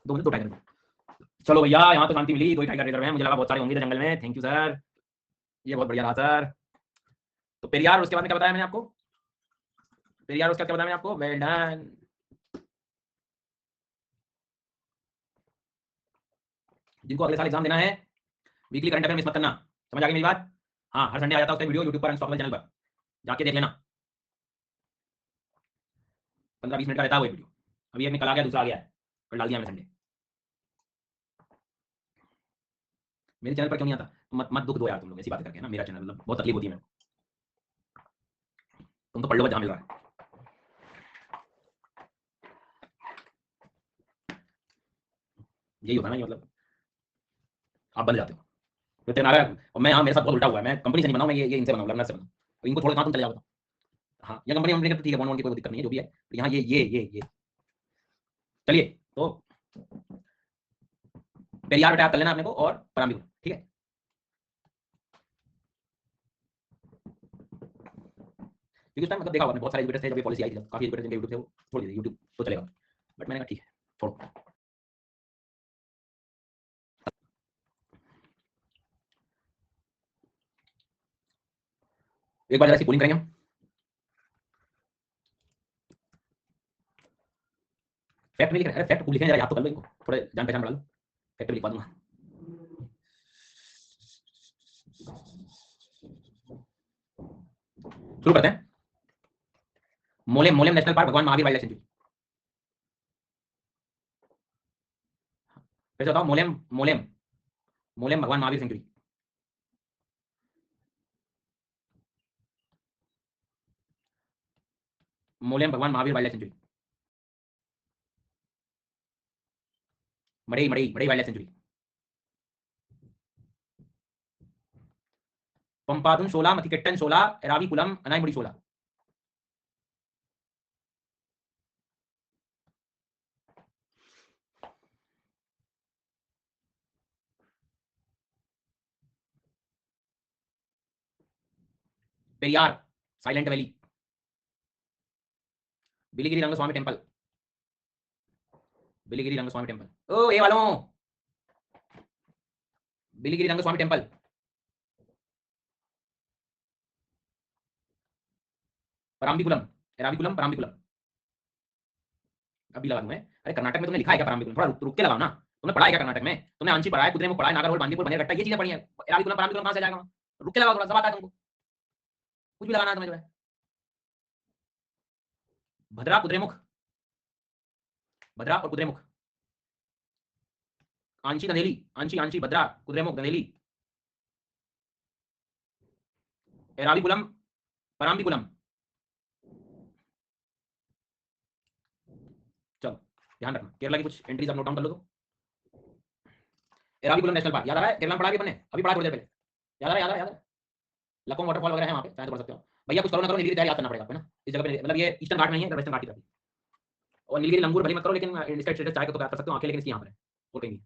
2 टाइगर। चलो भैया, यहाँ तो शांति मिली, 2 टाइगर रिजर्व है, मुझे लगा बहुत सारे होंगे जंगल में। थैंक यू सर, ये बहुत बढ़िया रहा सर। तो पेरियार, उसके बाद में क्या बताया मैंने आपको, पेरियार उसका क्या बताया मैंने आपको, वेल डन। जिनको अगले साल एग्जाम देना है, वीकली करंट अफेयर मिस मत करना, समझ आ गई मेरी बात? हाँ, हर संडे आ जाता है उसका वीडियो यूट्यूब पर, अनस्टॉपेबल चैनल पर, जाके देख लेना, 15 20 मिनट का रहता है वो वीडियो। अभी एक कल आ गया, दूसरा आ गया है, कल डाल दिया मैंने संडे। मेरे चैनल पर क्यों नहीं आता? मत मत दुख दो यार तुम लोग ऐसी बातें करके ना, मेरा चैनल मतलब बहुत तकलीफ होती है मेरे को। तुम तो पढ़ लो जहाँ मिल रहा है। यही होता है ना, ये मतलब आप बन जाते हो। तो तेरा और मैं, हाँ मेरे साथ बहुत उल्टा हुआ है, मैं कंपनी से नहीं बनाऊँ, मैं ये इनसे बनाऊँ, लर्नर से बनाऊँ, तो इनको छोड़ के कहाँ तुम चले जाओ? हाँ, या कंपनी वंपनी का तो ठीक है, वन वन की कोई दिक्कत नहीं है, जो भी है, यहाँ ये चलिए। तो पेरियार बेटा कर लेना अपने को, और पराम्बिकुलम, ठीक है। क्योंकि उस टाइम मतलब देखा आपने बहुत सारे एजुकेटर्स थे, जब ये पॉलिसी आई थी, काफी एजुकेटर्स जिनके यूट्यूब थे वो छोड़ दिए, यूट्यूब तो चलेगा, बट मैंने कहा ठीक है छोड़ो। एक बार जरा सी पोलिंग करेंगे हम, फैक्ट में लिख रहे हैं, फैक्ट लिखें जरा, याद तो कर लो इनको, थोड़े जान पहचान बढ़ा लो, फैक्ट लिखवा दूंगा। शुरू करते हैं। मोलेम, मोलेम नेशनल पार्क भगवान महावीर वाइल्ड लाइफ सेंचुरी। फिर से बताओ, Mollem, Mollem, Mollem Bhagwan Mahavir sanctuary. Mollem Bhagwan Mahavir wildlife sanctuary. Madei Madei Madei wildlife sanctuary. Pampadum 16, Mathikettan 16, Eravikulam, Anamudi 16। Periyar, silent valley, Biligiri Rangaswamy temple, Biligiri Rangaswamy temple. ओ ये वालों, बिलिगिरी रंगस्वामी टेम्पल, पराम्बिकुलम, एराविकुलम, पराम्बिकुलम। अभी लगा दूं मैं। अरे कर्नाटक में तुमने लिखा है क्या पराम्बिकुलम? थोड़ा रुक के लगाओ ना। तुमने पढ़ा है क्या कर्नाटक में? तुमने आंची पढ़ा है, कुद्रेमुख पढ़ा है, नागरहोल, बांदीपुर, बनेरघट्टा, ये चीजें पढ़ी है। एराविकुलम, पराम्बिकुलम कहां से जाएगा? रुक के लगाओ, थोड़ा सब आता है तुमको। कुछ भी लगाना है तुम्हें जो है। भद्रा, कुद्रेमुख, भद्रा और कुद्रेमुख, आंची, गंधेली, आंची, आंची, भद्रा, कुद्रेमुख, गंधेली, एराविकुलम, पराम्बिकुलम। चलो ध्यान रखना, केरला की कुछ एंट्रीज आप नोट डाउन कर लो। तो एराविकुलम नेशनल पार्क याद आ रहा है? केरला में पढ़ा भी अपने, अभी पढ़ा थोड़ी देर पहले। याद आ रहा है, याद आ रहा है, याद आ रहा है। लकोम वाटरफॉल वगैरह है वहां पे, चाहे तो पढ़ सकते हो। भैया कुछ करो ना करो, नीलगिरी तैयार याद करना पड़ेगा आपको ना। इस जगह पे मतलब ये ईस्टर्न घाट में ही है, वेस्टर्न घाट की तरफ। और नीलगिरी लंगूर भली मत करो, लेकिन इसका स्टेटस चाहे तो कर सकते हो आंखें, लेकिन इसकी यहाँ पर है और कहीं नहीं।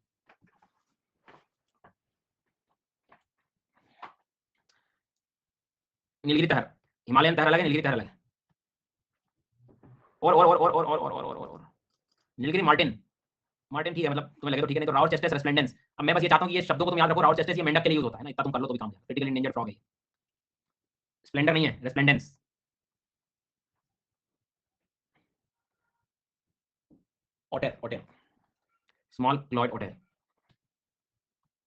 नीलगिरी तहर, हिमालयन तहर अलग है, नीलगिरी तहर अलग है। और नीलगिरी मार्टिन, मार्टिन ठीक है, मतलब तुम्हें लगे तो ठीक है, नहीं तो राउरचेस्टस रेस्प्लेंडेंस। अब मैं बस ये चाहता हूं कि ये शब्दों को तुम याद रखो। राउरचेस्टस ये मेंढक के लिए यूज होता है ना, इतना तुम कर लो तो भी काम है। क्रिटिकली इंडेंजर्ड फ्रॉग है, स्प्लेंडर नहीं है, रेस्प्लेंडेंस। ओटर, ओटर, स्मॉल क्लॉइड ओटर।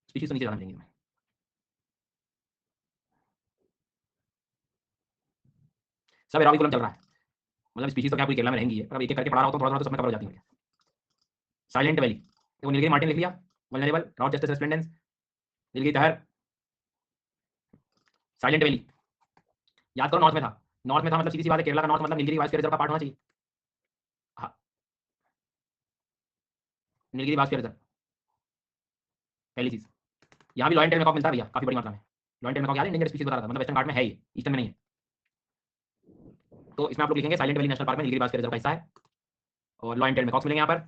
स्पीशीज तो नीचे जाना चाहिए। सब एराविकुलम चल रहा है, मतलब स्पीशीज तो क्या पूरी केरला में रहेंगी है, पर अब एक एक करके पढ़ा रहा हूं तो थोड़ा थोड़ा तो सब में कवर हो जाती है। साइलेंट वैली, देखो नीलगिरी मार्टिन लिख लिया, वल्नरेबल, राउरचेस्टस रेस्प्लेंडेंस, नीलगिरी तहर, साइलेंट वैली। याद करो नॉर्थ में था, नॉर्थ में था मतलब सीधी सी बात है, केरला का नॉर्थ मतलब नीलगिरी बायोस्फीयर रिजर्व का पार्ट होना चाहिए। हाँ, नीलगिरी बायोस्फीयर रिजर्व पहली चीज। यहाँ भी लॉयन टेल मैकॉक मिलता है भैया, काफी बड़ी मात्रा में। लॉयन टेल मैकॉक याद है, इंडेंजर्ड स्पीशीज बता रहा था, मतलब वेस्टर्न घाट में है, ये ईस्टर्न में नहीं है। तो इसमें आप लोग लिखेंगे साइलेंट वैली नेशनल पार्क में नीलगिरी बायोस्फीयर रिजर्व का हिस्सा है, और लॉयन टेल मैकॉक्स मिलेंगे यहाँ पर।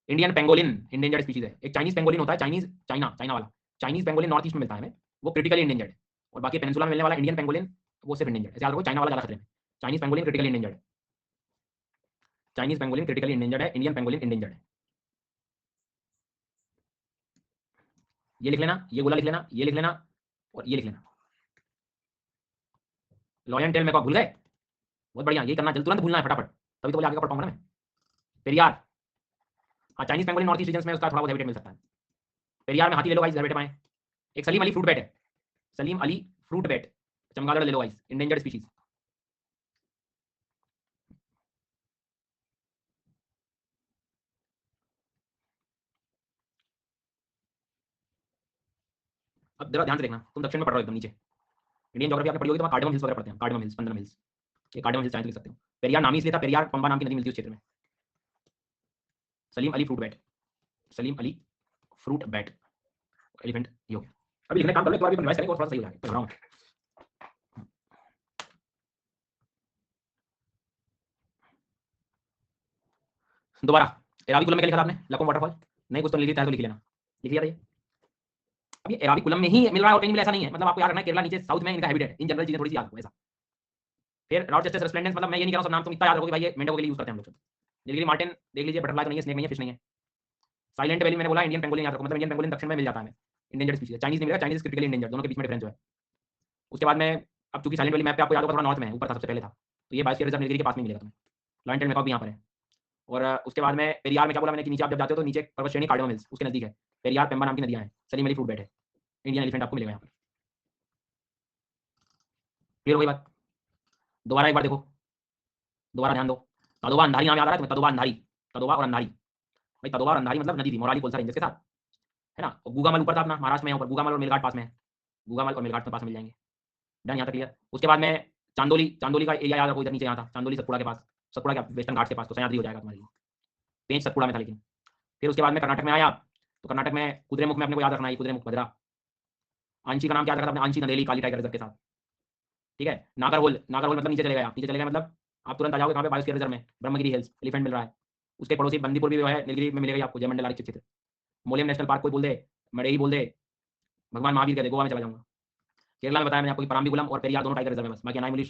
इंडियन पेंगोलिन इंडेंजर्ड स्पीशीज है, एक चाइनीज पेंगोलिन होता है, चाइनीज, चाइना, चाइना वाला चाइनीज पेंगोलिन नॉर्थ ईस्ट में मिलता है हमें, वो क्रिटिकली इंडेंजर्ड है। और बाकी पेनिनसुला में मिलने वाला इंडियन पेंगोलिन वो सिर्फ इंडेंजर्ड है। याद रखो, चाइना वाला ज्यादा खतरे में। Chinese pangolin critically endangered, Chinese pangolin critically endangered है, इंडियन पेंगोलिन इंडेंजर्ड है। ये लिख लेना, ये गोला लिख लेना, ये लिख लेना, और ये लिख लेना। लॉयन टेल मैकॉक भूल गए? बहुत बढ़िया, ये करना जल्द, तुरंत भूलना है फटाफट, तभी तो बोले आगे का पढ़ पाऊंगा ना मैं। पेरियार, हाँ Chinese pangolin north east region में उसका थोड़ा बहुत हैबिटेट मिल सकता है। पेरियार में हाथी ले लो गाइस, हैबिटेट में। एक सलीम अली फ्रूट बैट है, सलीम अली फ्रूट बैट, चमगादड़ ले लो गाइस, इंडेंजर्ड स्पीशीज। अब जरा ध्यान से देखना, तुम दक्षिण में पढ़ रहे हो एकदम नीचे। इंडियन ज्योग्राफी आपने पढ़ी होगी तो कार्डमम हिल्स वगैरह पढ़ते हैं, कार्डमम हिल्स, पंदरम हिल्स। ये कार्डमम हिल्स चाहे तो लिख सकते हो। पेरियार नाम ही इसलिए था, पेरियार पंबा नाम की नदी मिलती है उस क्षेत्र में। Salim Ali fruit bat, Salim Ali fruit bat, elephant, ये हो गया। अभी लिखने काम कर लो, एक बार भी रिवाइज करेंगे और थोड़ा सही हो जाएगा, पढ़ रहा हूं। दोबारा, एराविकुलम में क्या लिखा था आपने? लकोम वाटरफॉल, नहीं कुछ तो लिख लिया तो लिख लेना, लिख लिया था ये। अब ये एराविकुलम में ही मिल रहा है और कहीं मिला ऐसा नहीं है, मतलब आपको याद रखना है केरला नीचे साउथ में इनका हैबिटेट है, इन जनरल चीजें थोड़ी सी याद रखो ऐसा। फिर राउरचेस्टस रेस्प्लेंडेंस, मतलब मैं ये नहीं कह रहा हूं सब नाम तुम इतना याद रखो कि भाई ये मेंढकों के लिए यूज करते हैं हम लोग। नीलगिरी मार्टिन देख लीजिए, बटरफ्लाई तो नहीं है, स्नेक नहीं है, फिश नहीं है। साइलेंट वैली मैंने बोला, इंडियन पेंगोलिन याद रखो, मतलब इंडियन पेंगोलिन दक्षिण में मिल जाता है, इंडेंजर्ड स्पीशीज है। चाइनीज नहीं मिलेगा, चाइनीज क्रिटिकली इंडेंजर्ड, दोनों के बीच में डिफरेंस जो है। उसके बाद में, अब चूंकि साइलेंट वैली मैप पे आपको याद होगा थोड़ा नॉर्थ में है, ऊपर था सबसे पहले था, तो ये बायोस्फीयर रिजर्व नीलगिरी के पास में मिलेगा तुम्हें। लॉयन टेल मैकॉक भी यहाँ पर है। और उसके बाद में पेरियार में क्या बोला मैंने कि नीचे आप जब जाते हो तो नीचे पर्वत श्रेणी कार्डमम हिल्स उसके नजदीक है। पेरियार, पेम्बा नाम की नदियां हैं, सलीम अली फ्रूट बैट है, इंडियन एलिफेंट आपको मिलेगा यहाँ पर। क्लियर हो गई बात? दोबारा एक बार देखो, दोबारा ध्यान दो। तदोबा अंधारी नाम याद आ रहा है तुम्हें? तदोबा अंधारी, तदोबा और अंधारी। भाई तदोबा और अंधारी मतलब नदी थी मोराली कोलसा रेंजर्स के साथ, है ना। और गूगामल ऊपर था अपना, महाराष्ट्र में, ऊपर गूगामल और मेलघाट पास में है, गूगामल और मेलघाट में पास में मिल जाएंगे। डन, यहाँ तक क्लियर। उसके बाद में चांदोली, चांदोली का एरिया याद रखो, इधर नीचे यहाँ था चांदोली, सतपुड़ा के पास, सतपुड़ा के वेस्टर्न घाट के पास, तो सह्याद्री हो जाएगा तुम्हारे लिए। पेंच सतपुड़ा में था लेकिन। फिर उसके बाद में कर्नाटक में आया, तो कर्नाटक में कुद्रेमुख में अपने को याद रखना है, कुद्रेमुख, भद्रा। आंची का नाम क्या रखा था आपने? आंची नंदेली, काली टाइगर रिजर्व के साथ, ठीक है। नागरहोल, नागरहोल मतलब नीचे चले गए आप, नीचे चले गए मतलब आप तुरंत आ जाओगे कहाँ पे? बायोस्फीयर रिजर्व में, ब्रह्मगिरी हिल्स, एलिफेंट मिल रहा है। उसके पड़ोसी बंदीपुर भी जो है नीलगिरी में मिलेगा आपको, जयमंडल आरक्षित क्षेत्र। मोलियम नेशनल पार्क कोई बोल दे, मरेई बोल दे, भगवान महावीर कह दे, गोवा में चला जाऊंगा। केरला में बताया मैंने आपको कि पराम्बिकुलम और पेरियार दोनों टाइगर रिजर्व है बस, बाकी अनाईमुड़ी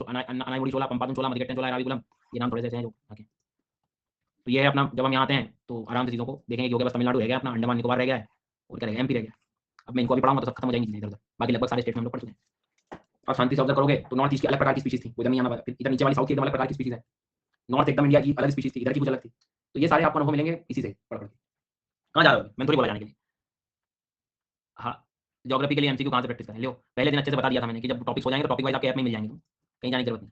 शोला, पंपादुम शोला, मधुकेटन शोला, एराविकुलम, ये नाम थोड़े से हैं जो बाकी। तो ये है अपना, जब हम यहाँ आते हैं तो आराम से चीज़ों को देखेंगे कि हो गया बस तमिलनाडु रह गया अपना, अंडमान निकोबार रह गया है, और क्या रह गया? एमपी रह गया। अब मैं इनको अभी पढ़ाऊंगा तो सब खत्म हो जाएंगी चीजें इधर-उधर। बाकी लगभग सारे स्टेट्स में हम लोग पढ़ चुके हैं। और शांति से ऑब्जर्व करोगे तो नॉर्थ ईस्ट की अलग प्रकार की स्पीशीज थी, वो इधर नहीं आना, इधर नीचे वाली साउथ की एकदम अलग प्रकार की स्पीशीज है। नॉर्थ एकदम इंडिया की अलग स्पीशीज थी, इधर की कुछ अलग थी। तो ये सारे आपको अनुभव मिलेंगे इसी से पढ़ पढ़ के। कहाँ जा रहे हो? मैंने थोड़ी बोला जाने के लिए। हाँ, ज्योग्राफी के लिए एमसीक्यू कहाँ से प्रैक्टिस करें? लो, पहले दिन अच्छे से बता दिया था मैंने कि जब टॉपिक्स हो जाएंगे तो टॉपिक वाइज आपके ऐप में मिल जाएंगे, कहीं जाने की जरूरत नहीं।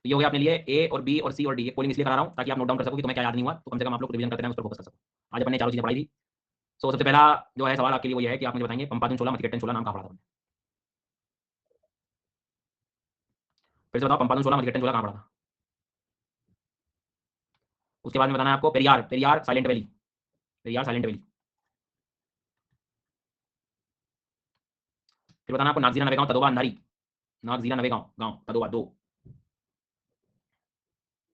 तो ये हो गया अपने लिए ए और बी और सी और डी। पोलिंग इसलिए करा रहा हूँ ताकि आप नोट डाउन कर सको कि तुम्हें क्या याद नहीं हुआ, तो कम से कम आप लोग रिवीजन करते रहें, उस पर फोकस कर सको। आज अपन ने चारों चीजें पढ़ाई थी। सो सबसे पहला जो है सवाल आपके लिए वो ये है कि आप मुझे बताएंगे पंपातन चोला मथिकेट्टन चोला नाम कहाँ पढ़ा था? फिर से बताओ, पंपातन चोला मथिकेट्टन चोला कहाँ पढ़ा था? उसके बाद में बताना है आपको Periyar, Periyar silent valley, Periyar silent valley. फिर बताना आपको नागजीरा नवेगांव तदोबा अंधारी, नागजीरा नवेगांव गांव तदोबा दो,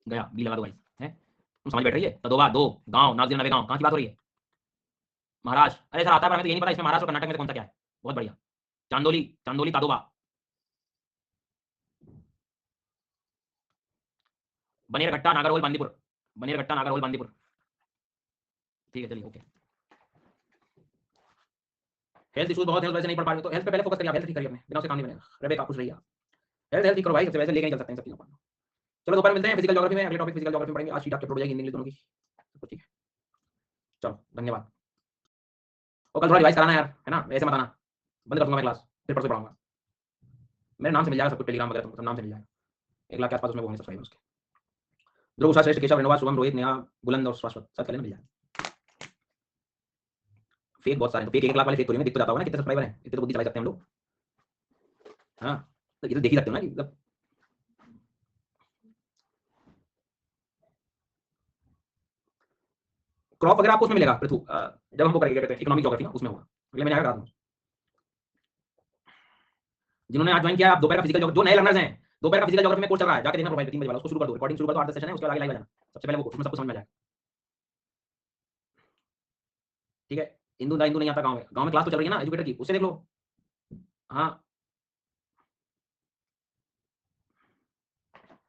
गया बी लगा दो भाई है, तुम समझ बैठ रही है? तदोबा दो गांव, नागजीरा नवेगांव, कहाँ की बात हो रही है? महाराष्ट्र। अरे सर आता है पर हमें तो ये नहीं पता इसमें महाराष्ट्र और कर्नाटक में से कौन सा क्या है। बहुत बढ़िया। चांदोली, चांदोली तादोबा, बनेरघट्टा नागरहोल बांदीपुर, बनेरघट्टा नागरहोल बांदीपुर। ठीक है चलिए ओके। हेल्थ इश्यूज बहुत है, वैसे नहीं पढ़ पा रहे तो हेल्थ पे पहले फोकस करिए, हेल्थ ठीक करिए अपने, बिना उसके काम नहीं बनेगा। रेबेका खुश रहिए। हेल्थ हेल्थ ठीक करो भाई, सबसे वैसे लेके नहीं चल सकते हैं सब चीजों को। चलो दोपहर मिलते हैं फिजिकल ज्योग्राफी में, अगले टॉपिक फिजिकल ज्योग्राफी में पढ़ेंगे। आज शीट आपके अपलोड हो जाएगी हिंदी इंग्लिश दोनों की। ठीक है चलो धन्यवाद। और कल थोड़ा रिवाइज कराना यार, है ना? ऐसे मत आना, बंद कर दूंगा मैं क्लास, फिर परसों पढ़ाऊंगा। मेरे नाम से मिल जाएगा सब कुछ, टेलीग्राम वगैरह सब नाम से मिल जाएगा। 1 लाख के आसपास उसमें होंगे सब्सक्राइबर उसके। ध्रुव उषा श्रेष्ठ केशव रेणुवा शुभम रोहित नेहा बुलंद और शाश्वत सब कल मिल जाएगा। फेक बहुत सारे, तो फेक 1 लाख वाले फेक थोड़ी में दिख तो जाता होगा ना कितने सब्सक्राइबर हैं, इतने तो बुद्धि चला सकते हैं हम लोग। हाँ तो ये तो देख ही सकते हो ना कि मतलब क्रॉप वगैरह आपको उसमें मिलेगा पृथु, जब हमको करेंगे कहते हैं इकोनॉमिक ज्योग्राफी ना, उसमें होगा। अगले महीने आएगा। जिन्होंने आज ज्वाइन किया आप दोपहर का फिजिकल जो नए लर्नर्स हैं, दोपहर का फिजिकल ज्योग्राफी में कोर्स चल रहा है, जाके देखना प्रोफाइल पे 3 बजे वाला, उसको शुरू कर दो, रिकॉर्डिंग शुरू कर दो, 8-10 सेशन है उसके आगे लाइव आ जाना। सबसे पहले वो कोर्स में सब कुछ समझ में आ जाएगा। ठीक है। इंदू दा इंदू नहीं आता गाँव में क्लास तो चल रही है ना एजुकेटर की, उससे देख लो। हाँ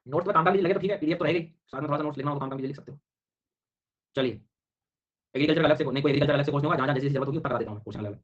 नोट्स में काम का लगे तो ठीक है, पीडीएफ तो रहेगी, साथ में थोड़ा सा नोट्स लिखना हो तो काम का लिख सकते हो। चलिए एग्रीकल्चर अलग से नहीं, कोई एग्रीकल्चर अलग से कोर्स नहीं होगा, जहाँ जैसी जरूरत होगी उतना करा देता हूँ कोर्स अलग।